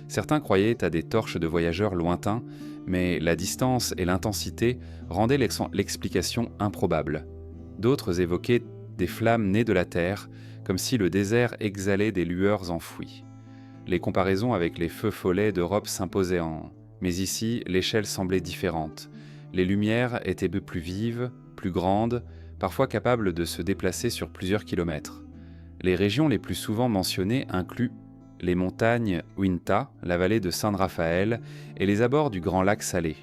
Certains croyaient à des torches de voyageurs lointains, mais la distance et l'intensité rendaient l'explication improbable. D'autres évoquaient des flammes nées de la terre, comme si le désert exhalait des lueurs enfouies. Les comparaisons avec les feux follets d'Europe s'imposaient mais ici, l'échelle semblait différente. Les lumières étaient plus vives, plus grandes, parfois capables de se déplacer sur plusieurs kilomètres. Les régions les plus souvent mentionnées incluent les montagnes Uinta, la vallée de San Rafael et les abords du Grand Lac Salé.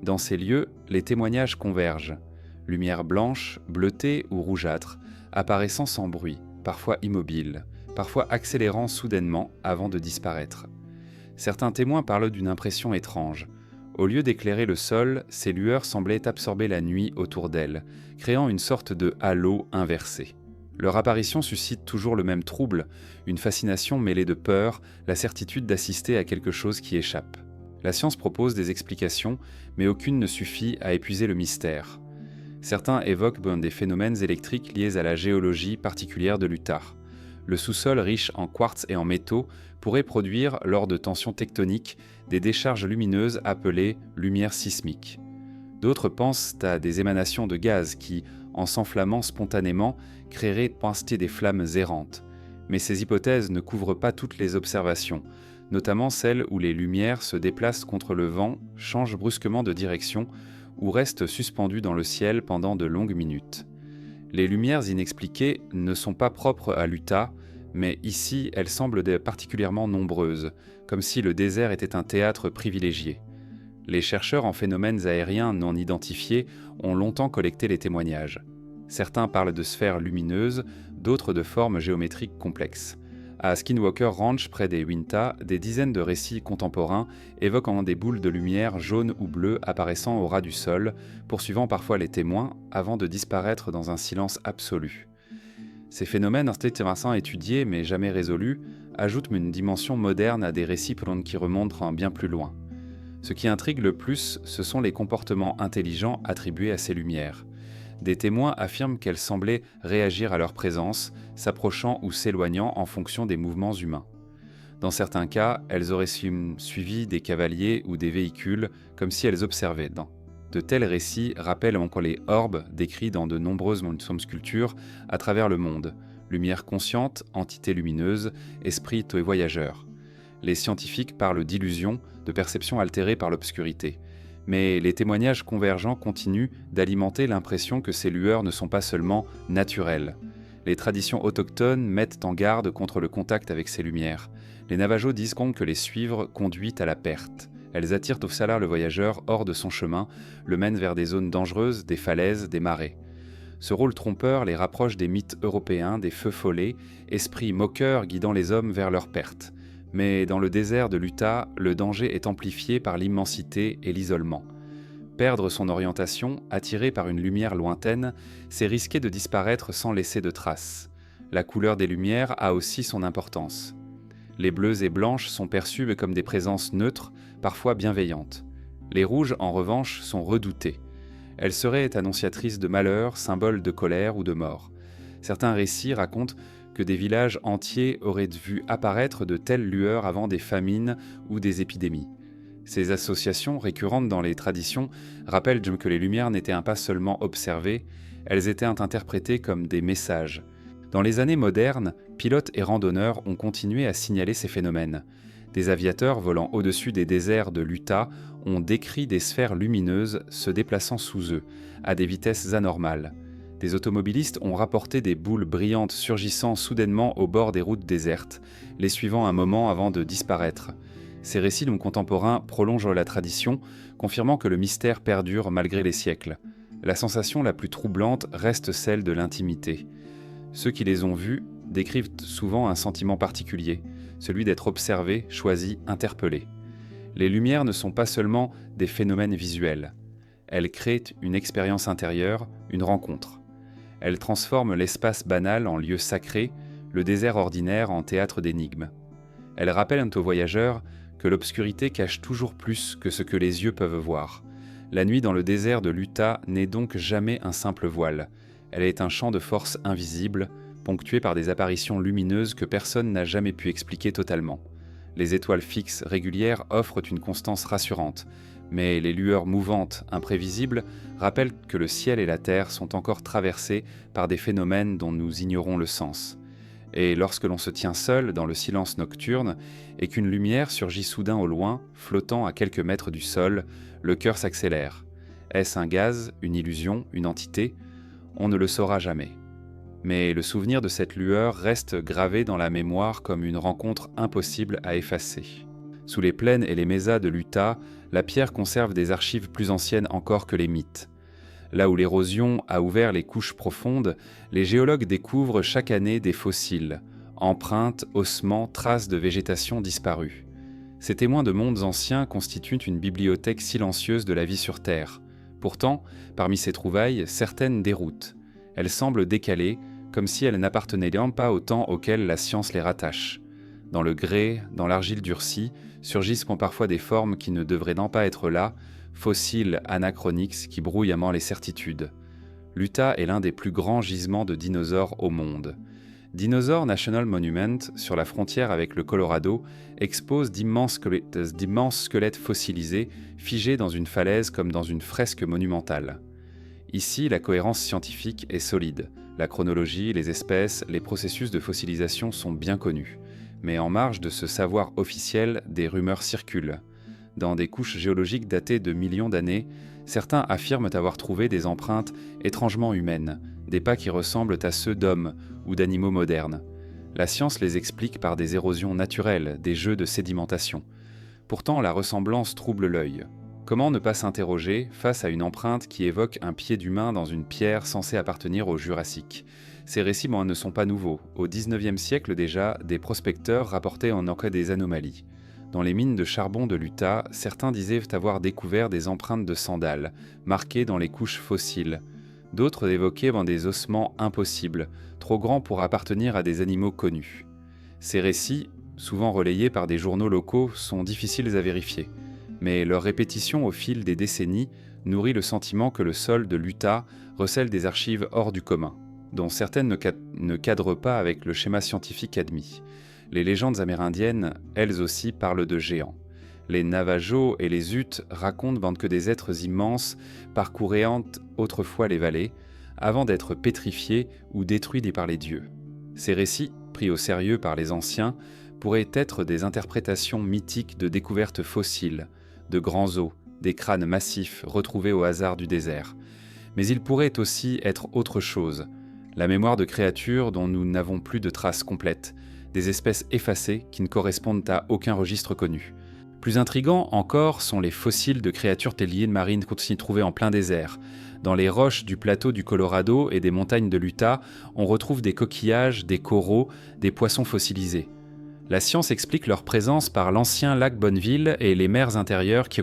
Dans ces lieux, les témoignages convergent. Lumière blanche, bleutée ou rougeâtre, apparaissant sans bruit, parfois immobile, parfois accélérant soudainement avant de disparaître. Certains témoins parlent d'une impression étrange. Au lieu d'éclairer le sol, ces lueurs semblaient absorber la nuit autour d'elles, créant une sorte de halo inversé. Leur apparition suscite toujours le même trouble, une fascination mêlée de peur, la certitude d'assister à quelque chose qui échappe. La science propose des explications, mais aucune ne suffit à épuiser le mystère. Certains évoquent des phénomènes électriques liés à la géologie particulière de l'Utah. Le sous-sol riche en quartz et en métaux pourrait produire, lors de tensions tectoniques, des décharges lumineuses appelées lumières sismiques. D'autres pensent à des émanations de gaz qui, en s'enflammant spontanément, créeraient des flammes errantes. Mais ces hypothèses ne couvrent pas toutes les observations. notamment celles où les lumières se déplacent contre le vent, changent brusquement de direction ou restent suspendues dans le ciel pendant de longues minutes. Les lumières inexpliquées ne sont pas propres à l'Utah, mais ici elles semblent particulièrement nombreuses, comme si le désert était un théâtre privilégié. Les chercheurs en phénomènes aériens non identifiés ont longtemps collecté les témoignages. Certains parlent de sphères lumineuses, d'autres de formes géométriques complexes. À Skinwalker Ranch, près des Uinta, des dizaines de récits contemporains évoquent des boules de lumière jaunes ou bleues apparaissant au ras du sol, poursuivant parfois les témoins avant de disparaître dans un silence absolu. Ces phénomènes intéressants étudiés mais jamais résolus ajoutent une dimension moderne à des récits qui remontent bien plus loin. Ce qui intrigue le plus, ce sont les comportements intelligents attribués à ces lumières. Des témoins affirment qu'elles semblaient réagir à leur présence, s'approchant ou s'éloignant en fonction des mouvements humains. Dans certains cas, elles auraient suivi des cavaliers ou des véhicules, comme si elles observaient. De tels récits rappellent encore les orbes décrits dans de nombreuses sculptures à travers le monde. Lumière consciente, entité lumineuse, esprit et voyageurs. Les scientifiques parlent d'illusions, de perceptions altérées par l'obscurité. Mais les témoignages convergents continuent d'alimenter l'impression que ces lueurs ne sont pas seulement naturelles. Les traditions autochtones mettent en garde contre le contact avec ces lumières. Les Navajos disent que les suivre conduit à la perte. Elles attirent au salaire le voyageur hors de son chemin, le mènent vers des zones dangereuses, des falaises, des marais. Ce rôle trompeur les rapproche des mythes européens, des feux follets, esprits moqueurs guidant les hommes vers leur perte. Mais dans le désert de l'Utah, le danger est amplifié par l'immensité et l'isolement. Perdre son orientation, attiré par une lumière lointaine, c'est risquer de disparaître sans laisser de traces. La couleur des lumières a aussi son importance. Les bleues et blanches sont perçues comme des présences neutres, parfois bienveillantes. Les rouges, en revanche, sont redoutées. Elles seraient annonciatrices de malheur, symboles de colère ou de mort. Certains récits racontent que des villages entiers auraient vu apparaître de telles lueurs avant des famines ou des épidémies. Ces associations récurrentes dans les traditions rappellent que les lumières n'étaient pas seulement observées, elles étaient interprétées comme des messages. Dans les années modernes, pilotes et randonneurs ont continué à signaler ces phénomènes. Des aviateurs volant au-dessus des déserts de l'Utah ont décrit des sphères lumineuses se déplaçant sous eux, à des vitesses anormales. Des automobilistes ont rapporté des boules brillantes surgissant soudainement au bord des routes désertes, les suivant un moment avant de disparaître. Ces récits contemporains prolongent la tradition, confirmant que le mystère perdure malgré les siècles. La sensation la plus troublante reste celle de l'intimité. Ceux qui les ont vus décrivent souvent un sentiment particulier, celui d'être observé, choisi, interpellé. Les lumières ne sont pas seulement des phénomènes visuels. Elles créent une expérience intérieure, une rencontre. Elles transforment l'espace banal en lieu sacré, le désert ordinaire en théâtre d'énigmes. Elles rappellent aux voyageurs que l'obscurité cache toujours plus que ce que les yeux peuvent voir. La nuit dans le désert de l'Utah n'est donc jamais un simple voile. Elle est un champ de force invisible, ponctué par des apparitions lumineuses que personne n'a jamais pu expliquer totalement. Les étoiles fixes régulières offrent une constance rassurante, mais les lueurs mouvantes, imprévisibles, rappellent que le ciel et la terre sont encore traversés par des phénomènes dont nous ignorons le sens. Et lorsque l'on se tient seul dans le silence nocturne et qu'une lumière surgit soudain au loin, flottant à quelques mètres du sol, le cœur s'accélère. Est-ce un gaz, une illusion, une entité ? On ne le saura jamais. Mais le souvenir de cette lueur reste gravé dans la mémoire comme une rencontre impossible à effacer. Sous les plaines et les mésas de l'Utah, la pierre conserve des archives plus anciennes encore que les mythes. Là où l'érosion a ouvert les couches profondes, les géologues découvrent chaque année des fossiles, empreintes, ossements, traces de végétation disparues. Ces témoins de mondes anciens constituent une bibliothèque silencieuse de la vie sur Terre. Pourtant, parmi ces trouvailles, certaines déroutent. Elles semblent décalées, comme si elles n'appartenaient pas au temps auquel la science les rattache. Dans le grès, dans l'argile durcie, surgissent parfois des formes qui ne devraient pas être là, fossiles anachroniques qui brouillent à mort les certitudes. L'Utah est l'un des plus grands gisements de dinosaures au monde. Dinosaur National Monument, sur la frontière avec le Colorado, expose d'immenses squelettes fossilisés, figés dans une falaise comme dans une fresque monumentale. Ici, la cohérence scientifique est solide. La chronologie, les espèces, les processus de fossilisation sont bien connus. Mais en marge de ce savoir officiel, des rumeurs circulent. Dans des couches géologiques datées de millions d'années, certains affirment avoir trouvé des empreintes étrangement humaines, des pas qui ressemblent à ceux d'hommes ou d'animaux modernes. La science les explique par des érosions naturelles, des jeux de sédimentation. Pourtant, la ressemblance trouble l'œil. Comment ne pas s'interroger face à une empreinte qui évoque un pied d'humain dans une pierre censée appartenir au Jurassique ? Ces récits ne sont pas nouveaux. Au XIXe siècle déjà, des prospecteurs rapportaient en cas des anomalies. Dans les mines de charbon de l'Utah, certains disaient avoir découvert des empreintes de sandales, marquées dans les couches fossiles. D'autres évoquaient des ossements impossibles, trop grands pour appartenir à des animaux connus. Ces récits, souvent relayés par des journaux locaux, sont difficiles à vérifier. Mais leur répétition au fil des décennies nourrit le sentiment que le sol de l'Utah recèle des archives hors du commun, dont certaines ne cadrent pas avec le schéma scientifique admis. Les légendes amérindiennes, elles aussi, parlent de géants. Les Navajos et les Utes racontent que des êtres immenses parcouraient autrefois les vallées, avant d'être pétrifiés ou détruits par les dieux. Ces récits, pris au sérieux par les anciens, pourraient être des interprétations mythiques de découvertes fossiles, de grands os, des crânes massifs retrouvés au hasard du désert. Mais ils pourraient aussi être autre chose, la mémoire de créatures dont nous n'avons plus de traces complètes, des espèces effacées qui ne correspondent à aucun registre connu. Plus intrigants encore sont les fossiles de créatures télides marines qu'on s'y trouvait en plein désert. Dans les roches du plateau du Colorado et des montagnes de l'Utah, on retrouve des coquillages, des coraux, des poissons fossilisés. La science explique leur présence par l'ancien lac Bonneville et les mers intérieures qui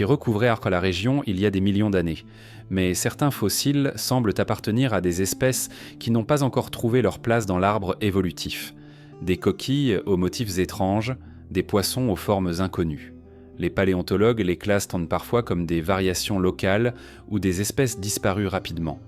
recouvraient la région il y a des millions d'années. Mais certains fossiles semblent appartenir à des espèces qui n'ont pas encore trouvé leur place dans l'arbre évolutif. Des coquilles aux motifs étranges, des poissons aux formes inconnues. Les paléontologues les classent parfois comme des variations locales ou des espèces disparues rapidement.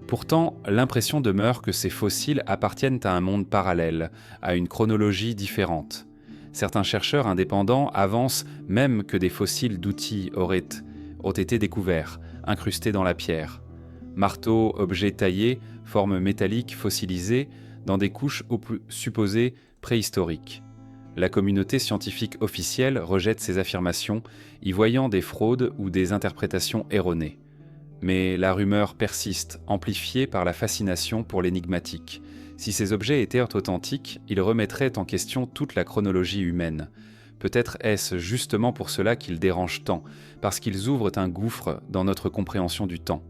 Pourtant, l'impression demeure que ces fossiles appartiennent à un monde parallèle, à une chronologie différente. Certains chercheurs indépendants avancent même que des fossiles d'outils ont été découverts, incrustés dans la pierre. Marteaux, objets taillés, formes métalliques fossilisées, dans des couches supposées préhistoriques. La communauté scientifique officielle rejette ces affirmations, y voyant des fraudes ou des interprétations erronées. Mais la rumeur persiste, amplifiée par la fascination pour l'énigmatique. Si ces objets étaient authentiques, ils remettraient en question toute la chronologie humaine. Peut-être est-ce justement pour cela qu'ils dérangent tant, parce qu'ils ouvrent un gouffre dans notre compréhension du temps.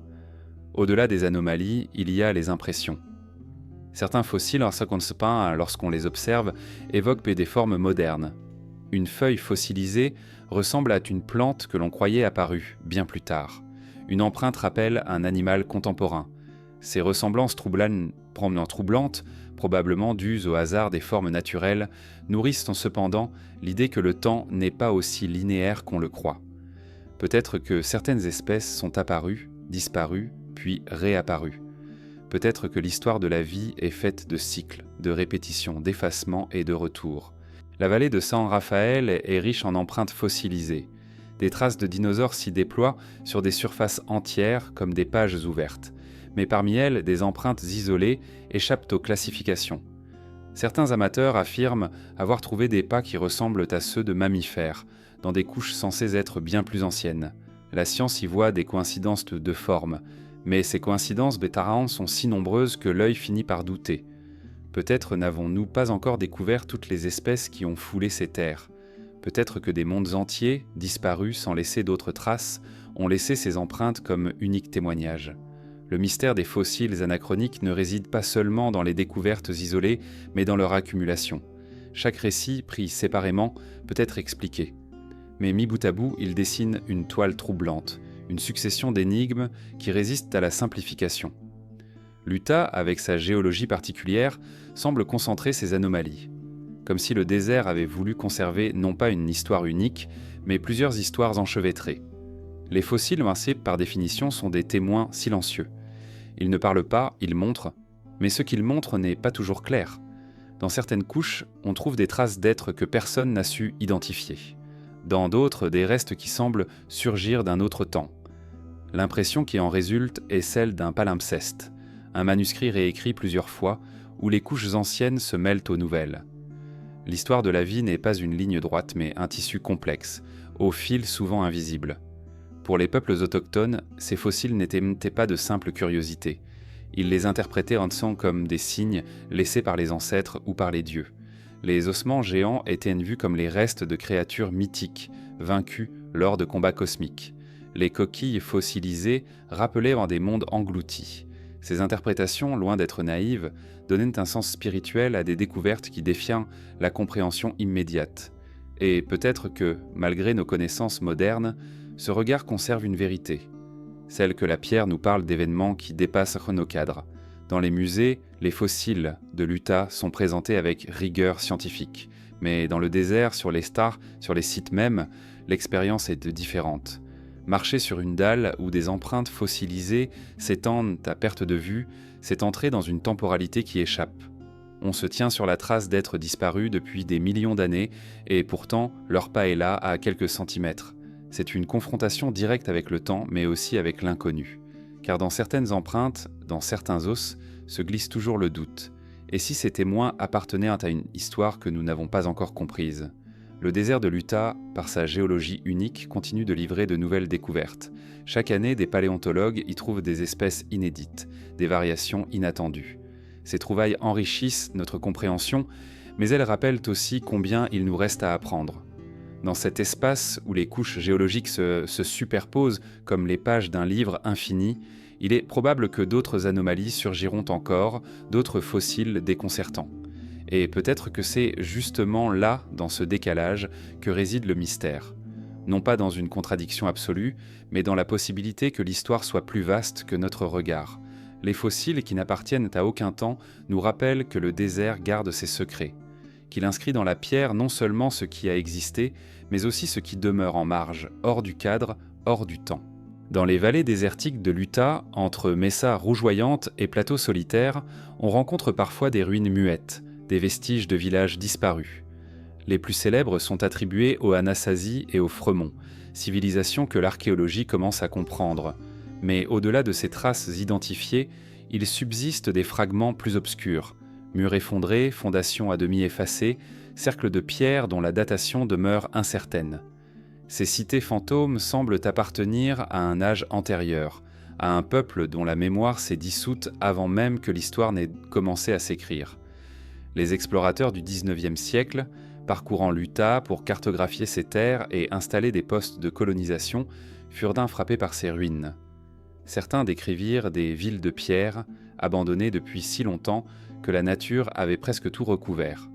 Au-delà des anomalies, il y a les impressions. Certains fossiles, lorsqu'on les observe, évoquent des formes modernes. Une feuille fossilisée ressemble à une plante que l'on croyait apparue, bien plus tard. Une empreinte rappelle un animal contemporain. Ces ressemblances troublantes, probablement dues au hasard des formes naturelles, nourrissent cependant l'idée que le temps n'est pas aussi linéaire qu'on le croit. Peut-être que certaines espèces sont apparues, disparues, puis réapparues. Peut-être que l'histoire de la vie est faite de cycles, de répétitions, d'effacements et de retours. La vallée de San Rafael est riche en empreintes fossilisées. Des traces de dinosaures s'y déploient sur des surfaces entières comme des pages ouvertes. Mais parmi elles, des empreintes isolées échappent aux classifications. Certains amateurs affirment avoir trouvé des pas qui ressemblent à ceux de mammifères, dans des couches censées être bien plus anciennes. La science y voit des coïncidences de forme, mais ces coïncidences bétarantes sont si nombreuses que l'œil finit par douter. Peut-être n'avons-nous pas encore découvert toutes les espèces qui ont foulé ces terres. Peut-être que des mondes entiers, disparus sans laisser d'autres traces, ont laissé ces empreintes comme unique témoignage. Le mystère des fossiles anachroniques ne réside pas seulement dans les découvertes isolées, mais dans leur accumulation. Chaque récit, pris séparément, peut être expliqué. Mais mis bout à bout, il dessine une toile troublante, une succession d'énigmes qui résistent à la simplification. L'Utah, avec sa géologie particulière, semble concentrer ces anomalies. Comme si le désert avait voulu conserver non pas une histoire unique, mais plusieurs histoires enchevêtrées. Les fossiles, par définition, sont des témoins silencieux. Ils ne parlent pas, ils montrent, mais ce qu'ils montrent n'est pas toujours clair. Dans certaines couches, on trouve des traces d'êtres que personne n'a su identifier. Dans d'autres, des restes qui semblent surgir d'un autre temps. L'impression qui en résulte est celle d'un palimpseste, un manuscrit réécrit plusieurs fois, où les couches anciennes se mêlent aux nouvelles. L'histoire de la vie n'est pas une ligne droite, mais un tissu complexe, aux fils souvent invisibles. Pour les peuples autochtones, ces fossiles n'étaient pas de simples curiosités. Ils les interprétaient en tant comme des signes laissés par les ancêtres ou par les dieux. Les ossements géants étaient vus comme les restes de créatures mythiques, vaincues lors de combats cosmiques. Les coquilles fossilisées rappelaient des mondes engloutis. Ces interprétations, loin d'être naïves, donnaient un sens spirituel à des découvertes qui défiaient la compréhension immédiate. Et peut-être que, malgré nos connaissances modernes, ce regard conserve une vérité, celle que la pierre nous parle d'événements qui dépassent nos cadres. Dans les musées, les fossiles de l'Utah sont présentés avec rigueur scientifique, mais dans le désert, sur les stars, sur les sites même, l'expérience est différente. Marcher sur une dalle où des empreintes fossilisées s'étendent à perte de vue, c'est entrer dans une temporalité qui échappe. On se tient sur la trace d'êtres disparus depuis des millions d'années, et pourtant leur pas est là à quelques centimètres. C'est une confrontation directe avec le temps, mais aussi avec l'inconnu. Car dans certaines empreintes, dans certains os, se glisse toujours le doute. Et si ces témoins appartenaient à une histoire que nous n'avons pas encore comprise? Le désert de l'Utah, par sa géologie unique, continue de livrer de nouvelles découvertes. Chaque année, des paléontologues y trouvent des espèces inédites, des variations inattendues. Ces trouvailles enrichissent notre compréhension, mais elles rappellent aussi combien il nous reste à apprendre. Dans cet espace où les couches géologiques se superposent comme les pages d'un livre infini, il est probable que d'autres anomalies surgiront encore, d'autres fossiles déconcertants. Et peut-être que c'est justement là, dans ce décalage, que réside le mystère. Non pas dans une contradiction absolue, mais dans la possibilité que l'histoire soit plus vaste que notre regard. Les fossiles qui n'appartiennent à aucun temps nous rappellent que le désert garde ses secrets, qu'il inscrit dans la pierre non seulement ce qui a existé, mais aussi ce qui demeure en marge, hors du cadre, hors du temps. Dans les vallées désertiques de l'Utah, entre messas rougeoyantes et plateaux solitaires, on rencontre parfois des ruines muettes, des vestiges de villages disparus. Les plus célèbres sont attribués aux Anasazi et aux Fremont, civilisations que l'archéologie commence à comprendre. Mais au-delà de ces traces identifiées, il subsiste des fragments plus obscurs. Murs effondrés, fondations à demi effacées, cercles de pierre dont la datation demeure incertaine. Ces cités fantômes semblent appartenir à un âge antérieur, à un peuple dont la mémoire s'est dissoute avant même que l'histoire n'ait commencé à s'écrire. Les explorateurs du XIXe siècle, parcourant l'Utah pour cartographier ces terres et installer des postes de colonisation, furent frappés par ces ruines. Certains décrivirent des villes de pierre, abandonnées depuis si longtemps que la nature avait presque tout recouvert.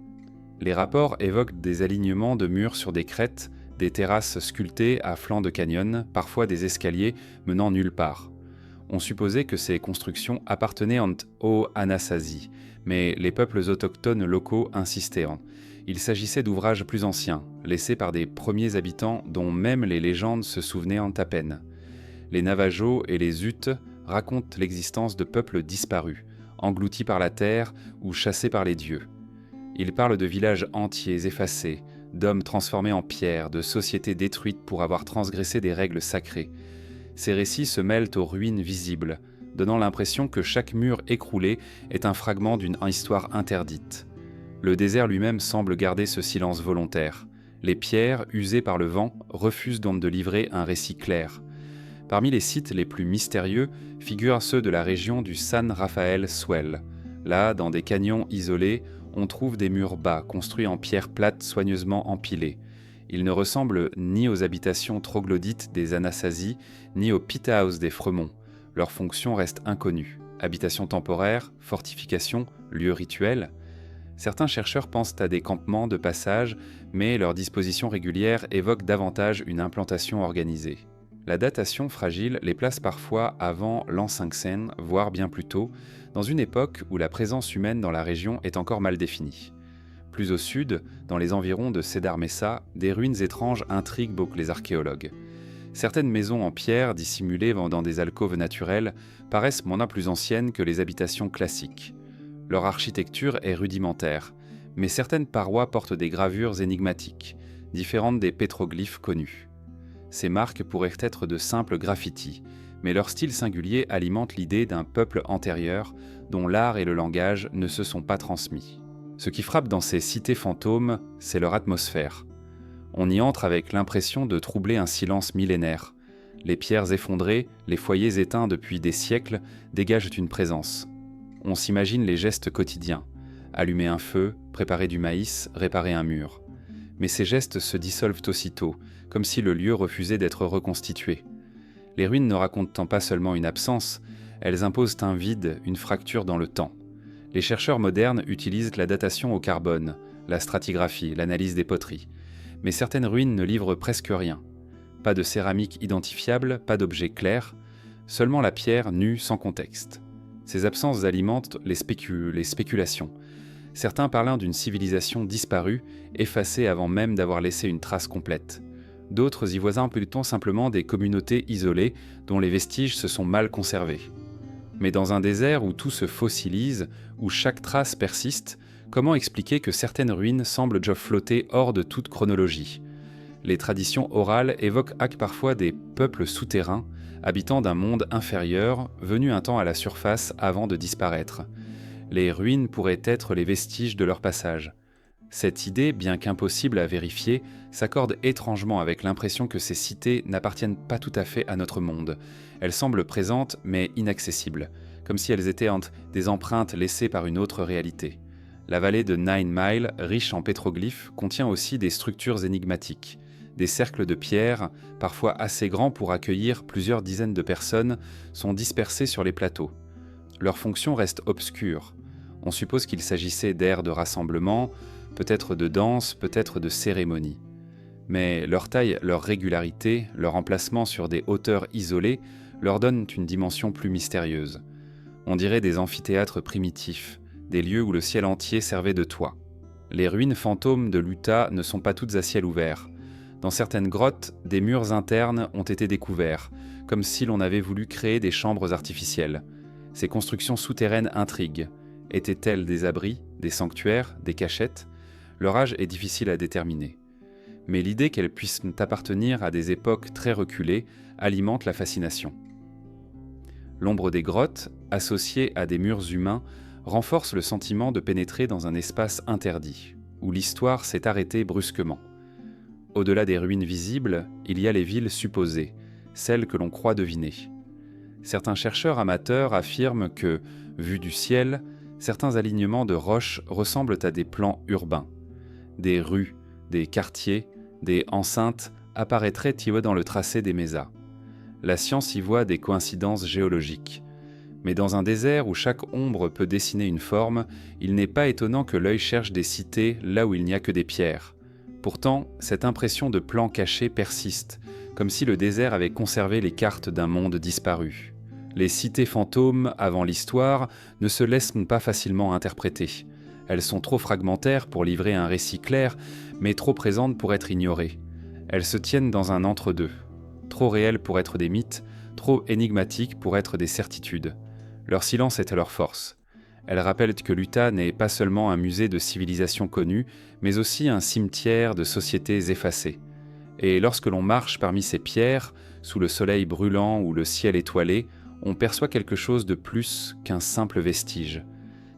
Les rapports évoquent des alignements de murs sur des crêtes, des terrasses sculptées à flanc de canyon, parfois des escaliers menant nulle part. On supposait que ces constructions appartenaient aux Anasazi, mais les peuples autochtones locaux insistaient. Il s'agissait d'ouvrages plus anciens, laissés par des premiers habitants dont même les légendes se souvenaient à peine. Les Navajos et les Utes racontent l'existence de peuples disparus, engloutis par la terre ou chassés par les dieux. Ils parlent de villages entiers effacés, d'hommes transformés en pierre, de sociétés détruites pour avoir transgressé des règles sacrées. Ces récits se mêlent aux ruines visibles, donnant l'impression que chaque mur écroulé est un fragment d'une histoire interdite. Le désert lui-même semble garder ce silence volontaire. Les pierres, usées par le vent, refusent donc de livrer un récit clair. Parmi les sites les plus mystérieux figurent ceux de la région du San Rafael Swell. Là, dans des canyons isolés, on trouve des murs bas, construits en pierre plate soigneusement empilées. Ils ne ressemblent ni aux habitations troglodytes des Anasazi, ni aux pit houses des Fremont. Leur fonction reste inconnue. Habitation temporaire, fortification, lieu rituel. Certains chercheurs pensent à des campements de passage, mais leur disposition régulière évoque davantage une implantation organisée. La datation fragile les place parfois avant l'an 500, voire bien plus tôt, dans une époque où la présence humaine dans la région est encore mal définie. Plus au sud, dans les environs de Cedar Mesa, des ruines étranges intriguent beaucoup les archéologues. Certaines maisons en pierre, dissimulées dans des alcôves naturelles, paraissent moins plus anciennes que les habitations classiques. Leur architecture est rudimentaire, mais certaines parois portent des gravures énigmatiques, différentes des pétroglyphes connus. Ces marques pourraient être de simples graffitis, mais leur style singulier alimente l'idée d'un peuple antérieur dont l'art et le langage ne se sont pas transmis. Ce qui frappe dans ces cités fantômes, c'est leur atmosphère. On y entre avec l'impression de troubler un silence millénaire. Les pierres effondrées, les foyers éteints depuis des siècles dégagent une présence. On s'imagine les gestes quotidiens. Allumer un feu, préparer du maïs, réparer un mur. Mais ces gestes se dissolvent aussitôt, comme si le lieu refusait d'être reconstitué. Les ruines ne racontent pas seulement une absence, elles imposent un vide, une fracture dans le temps. Les chercheurs modernes utilisent la datation au carbone, la stratigraphie, l'analyse des poteries. Mais certaines ruines ne livrent presque rien. Pas de céramique identifiable, pas d'objets clairs, seulement la pierre nue sans contexte. Ces absences alimentent les spéculations. Certains parlent d'une civilisation disparue, effacée avant même d'avoir laissé une trace complète. D'autres y voient plutôt simplement des communautés isolées dont les vestiges se sont mal conservés. Mais dans un désert où tout se fossilise, où chaque trace persiste, comment expliquer que certaines ruines semblent déjà flotter hors de toute chronologie ? Les traditions orales évoquent parfois des peuples souterrains, habitant d'un monde inférieur, venus un temps à la surface avant de disparaître. Les ruines pourraient être les vestiges de leur passage. Cette idée, bien qu'impossible à vérifier, s'accorde étrangement avec l'impression que ces cités n'appartiennent pas tout à fait à notre monde. Elles semblent présentes mais inaccessibles, comme si elles étaient des empreintes laissées par une autre réalité. La vallée de Nine Mile, riche en pétroglyphes, contient aussi des structures énigmatiques. Des cercles de pierre, parfois assez grands pour accueillir plusieurs dizaines de personnes, sont dispersés sur les plateaux. Leur fonction reste obscure. On suppose qu'il s'agissait d'aires de rassemblement, peut-être de danse, peut-être de cérémonie. Mais leur taille, leur régularité, leur emplacement sur des hauteurs isolées leur donnent une dimension plus mystérieuse. On dirait des amphithéâtres primitifs, des lieux où le ciel entier servait de toit. Les ruines fantômes de l'Utah ne sont pas toutes à ciel ouvert. Dans certaines grottes, des murs internes ont été découverts, comme si l'on avait voulu créer des chambres artificielles. Ces constructions souterraines intriguent. Étaient-elles des abris, des sanctuaires, des cachettes ? Leur âge est difficile à déterminer. Mais l'idée qu'elles puissent appartenir à des époques très reculées alimente la fascination. L'ombre des grottes, associée à des murs humains, renforce le sentiment de pénétrer dans un espace interdit, où l'histoire s'est arrêtée brusquement. Au-delà des ruines visibles, il y a les villes supposées, celles que l'on croit deviner. Certains chercheurs amateurs affirment que, vus du ciel, certains alignements de roches ressemblent à des plans urbains. Des rues, des quartiers, des enceintes apparaîtraient dans le tracé des mésas. La science y voit des coïncidences géologiques. Mais dans un désert où chaque ombre peut dessiner une forme, il n'est pas étonnant que l'œil cherche des cités là où il n'y a que des pierres. Pourtant, cette impression de plan caché persiste, comme si le désert avait conservé les cartes d'un monde disparu. Les cités fantômes, avant l'histoire, ne se laissent pas facilement interpréter. Elles sont trop fragmentaires pour livrer un récit clair, mais trop présentes pour être ignorées. Elles se tiennent dans un entre-deux. Trop réelles pour être des mythes, trop énigmatiques pour être des certitudes. Leur silence est à leur force. Elles rappellent que l'Utah n'est pas seulement un musée de civilisations connues, mais aussi un cimetière de sociétés effacées. Et lorsque l'on marche parmi ces pierres, sous le soleil brûlant ou le ciel étoilé, on perçoit quelque chose de plus qu'un simple vestige.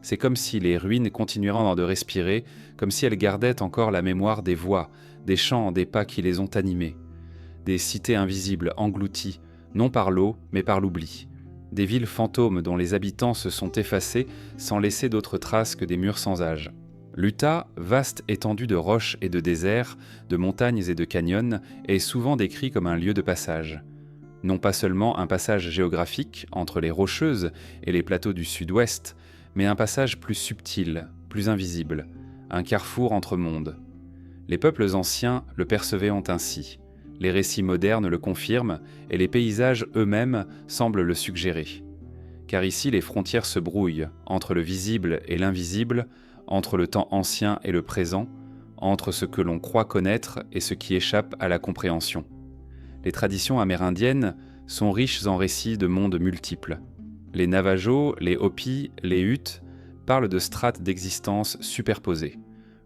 C'est comme si les ruines continueraient de respirer, comme si elles gardaient encore la mémoire des voix, des chants, des pas qui les ont animées. Des cités invisibles, englouties, non par l'eau, mais par l'oubli. Des villes fantômes dont les habitants se sont effacés sans laisser d'autres traces que des murs sans âge. L'Utah, vaste étendue de roches et de déserts, de montagnes et de canyons, est souvent décrit comme un lieu de passage. Non pas seulement un passage géographique entre les Rocheuses et les plateaux du sud-ouest, mais un passage plus subtil, plus invisible, un carrefour entre mondes. Les peuples anciens le percevaient ainsi. Les récits modernes le confirment et les paysages eux-mêmes semblent le suggérer. Car ici, les frontières se brouillent entre le visible et l'invisible, entre le temps ancien et le présent, entre ce que l'on croit connaître et ce qui échappe à la compréhension. Les traditions amérindiennes sont riches en récits de mondes multiples. Les Navajos, les Hopis, les Utes parlent de strates d'existence superposées.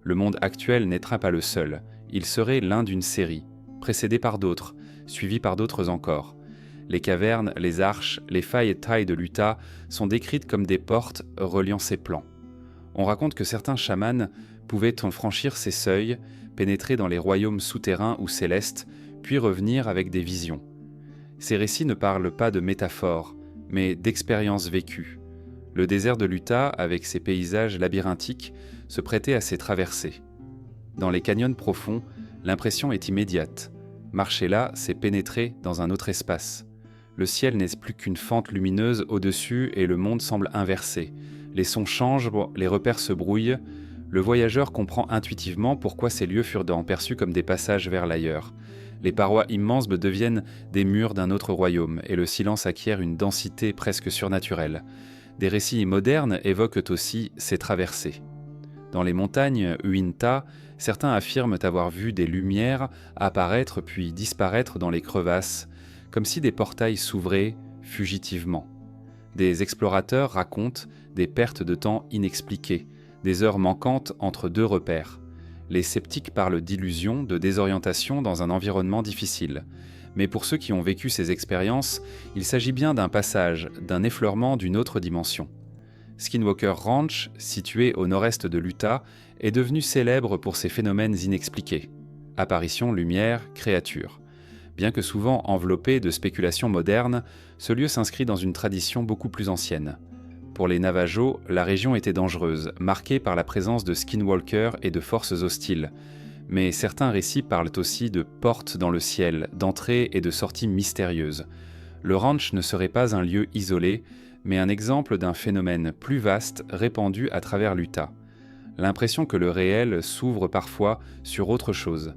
Le monde actuel n'être pas le seul, il serait l'un d'une série, précédé par d'autres, suivi par d'autres encore. Les cavernes, les arches, les failles et tailles de l'Utah sont décrites comme des portes reliant ces plans. On raconte que certains chamans pouvaient franchir ces seuils, pénétrer dans les royaumes souterrains ou célestes, puis revenir avec des visions. Ces récits ne parlent pas de métaphores, mais d'expériences vécues. Le désert de l'Utah, avec ses paysages labyrinthiques, se prêtait à ces traversées. Dans les canyons profonds, l'impression est immédiate. Marcher là, c'est pénétrer dans un autre espace. Le ciel n'est plus qu'une fente lumineuse au-dessus et le monde semble inversé. Les sons changent, les repères se brouillent. Le voyageur comprend intuitivement pourquoi ces lieux furent perçus comme des passages vers l'ailleurs. Les parois immenses deviennent des murs d'un autre royaume et le silence acquiert une densité presque surnaturelle. Des récits modernes évoquent aussi ces traversées. Dans les montagnes Uinta, certains affirment avoir vu des lumières apparaître puis disparaître dans les crevasses, comme si des portails s'ouvraient fugitivement. Des explorateurs racontent des pertes de temps inexpliquées, des heures manquantes entre deux repères. Les sceptiques parlent d'illusions, de désorientation dans un environnement difficile. Mais pour ceux qui ont vécu ces expériences, il s'agit bien d'un passage, d'un effleurement d'une autre dimension. Skinwalker Ranch, situé au nord-est de l'Utah, est devenu célèbre pour ses phénomènes inexpliqués. Apparitions, lumière, créatures. Bien que souvent enveloppé de spéculations modernes, ce lieu s'inscrit dans une tradition beaucoup plus ancienne. Pour les Navajos, la région était dangereuse, marquée par la présence de skinwalkers et de forces hostiles. Mais certains récits parlent aussi de portes dans le ciel, d'entrées et de sorties mystérieuses. Le ranch ne serait pas un lieu isolé, mais un exemple d'un phénomène plus vaste répandu à travers l'Utah. L'impression que le réel s'ouvre parfois sur autre chose.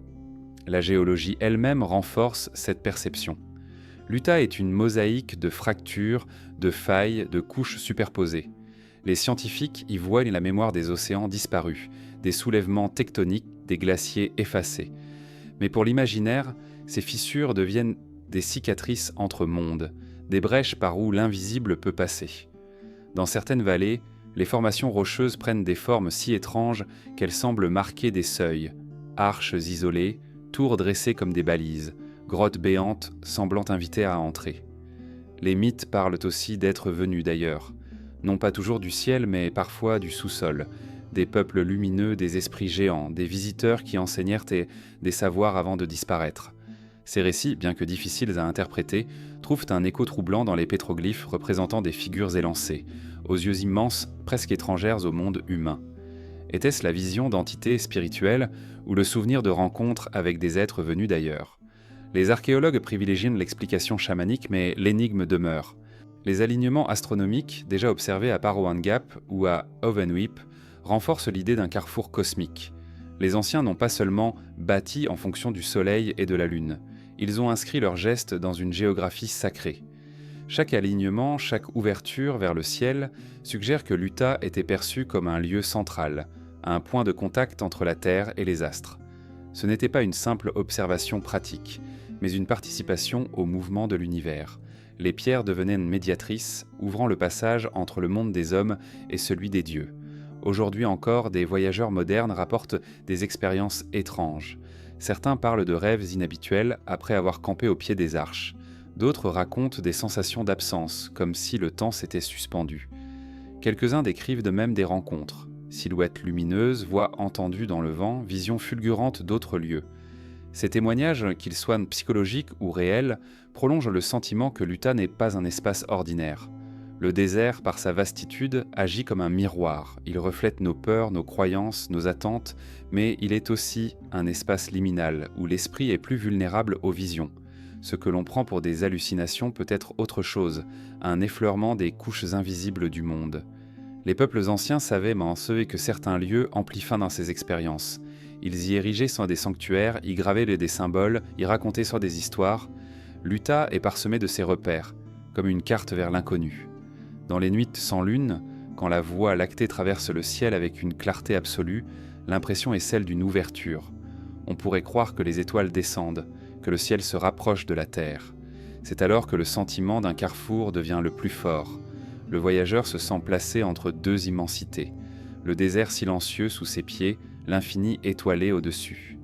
La géologie elle-même renforce cette perception. L'Utah est une mosaïque de fractures, de failles, de couches superposées. Les scientifiques y voient la mémoire des océans disparus, des soulèvements tectoniques, des glaciers effacés. Mais pour l'imaginaire, ces fissures deviennent des cicatrices entre mondes, des brèches par où l'invisible peut passer. Dans certaines vallées, les formations rocheuses prennent des formes si étranges qu'elles semblent marquer des seuils, arches isolées, tours dressées comme des balises, grottes béantes semblant inviter à entrer. Les mythes parlent aussi d'êtres venus d'ailleurs, non pas toujours du ciel mais parfois du sous-sol, des peuples lumineux, des esprits géants, des visiteurs qui enseignèrent des savoirs avant de disparaître. Ces récits, bien que difficiles à interpréter, trouvent un écho troublant dans les pétroglyphes représentant des figures élancées, aux yeux immenses, presque étrangères au monde humain. Était-ce la vision d'entités spirituelles ou le souvenir de rencontres avec des êtres venus d'ailleurs ? Les archéologues privilégient l'explication chamanique, mais l'énigme demeure. Les alignements astronomiques, déjà observés à Parowan Gap ou à Ovenweep, renforcent l'idée d'un carrefour cosmique. Les anciens n'ont pas seulement bâti en fonction du Soleil et de la Lune, ils ont inscrit leurs gestes dans une géographie sacrée. Chaque alignement, chaque ouverture vers le ciel suggère que l'Utah était perçu comme un lieu central, un point de contact entre la Terre et les astres. Ce n'était pas une simple observation pratique, mais une participation au mouvement de l'univers. Les pierres devenaient médiatrices, ouvrant le passage entre le monde des hommes et celui des dieux. Aujourd'hui encore, des voyageurs modernes rapportent des expériences étranges. Certains parlent de rêves inhabituels après avoir campé au pied des arches. D'autres racontent des sensations d'absence, comme si le temps s'était suspendu. Quelques-uns décrivent de même des rencontres. Silhouettes lumineuses, voix entendues dans le vent, visions fulgurantes d'autres lieux. Ces témoignages, qu'ils soient psychologiques ou réels, prolongent le sentiment que l'Utah n'est pas un espace ordinaire. Le désert, par sa vastitude, agit comme un miroir. Il reflète nos peurs, nos croyances, nos attentes, mais il est aussi un espace liminal, où l'esprit est plus vulnérable aux visions. Ce que l'on prend pour des hallucinations peut être autre chose, un effleurement des couches invisibles du monde. Les peuples anciens savaient mentionner que certains lieux amplifient dans ces expériences. Ils y érigeaient soit des sanctuaires, y gravaient des symboles, y racontaient soit des histoires. L'Utah est parsemé de ces repères, comme une carte vers l'inconnu. Dans les nuits sans lune, quand la voie lactée traverse le ciel avec une clarté absolue, l'impression est celle d'une ouverture. On pourrait croire que les étoiles descendent, que le ciel se rapproche de la terre. C'est alors que le sentiment d'un carrefour devient le plus fort. Le voyageur se sent placé entre deux immensités, le désert silencieux sous ses pieds, l'infini étoilé au-dessus.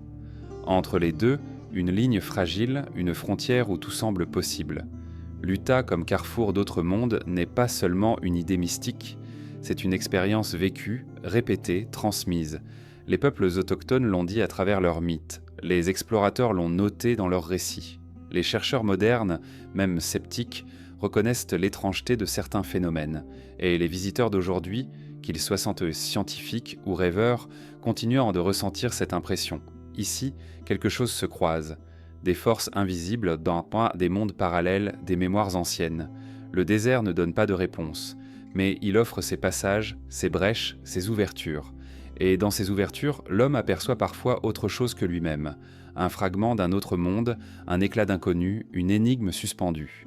Entre les deux, une ligne fragile, une frontière où tout semble possible. L'Utah comme carrefour d'autres mondes n'est pas seulement une idée mystique, c'est une expérience vécue, répétée, transmise. Les peuples autochtones l'ont dit à travers leurs mythes, les explorateurs l'ont noté dans leurs récits. Les chercheurs modernes, même sceptiques, reconnaissent l'étrangeté de certains phénomènes, et les visiteurs d'aujourd'hui, qu'ils soient scientifiques ou rêveurs, continuent de ressentir cette impression. Ici, quelque chose se croise. Des forces invisibles dans des mondes parallèles, des mémoires anciennes. Le désert ne donne pas de réponse, mais il offre ses passages, ses brèches, ses ouvertures. Et dans ces ouvertures, l'homme aperçoit parfois autre chose que lui-même. Un fragment d'un autre monde, un éclat d'inconnu, une énigme suspendue.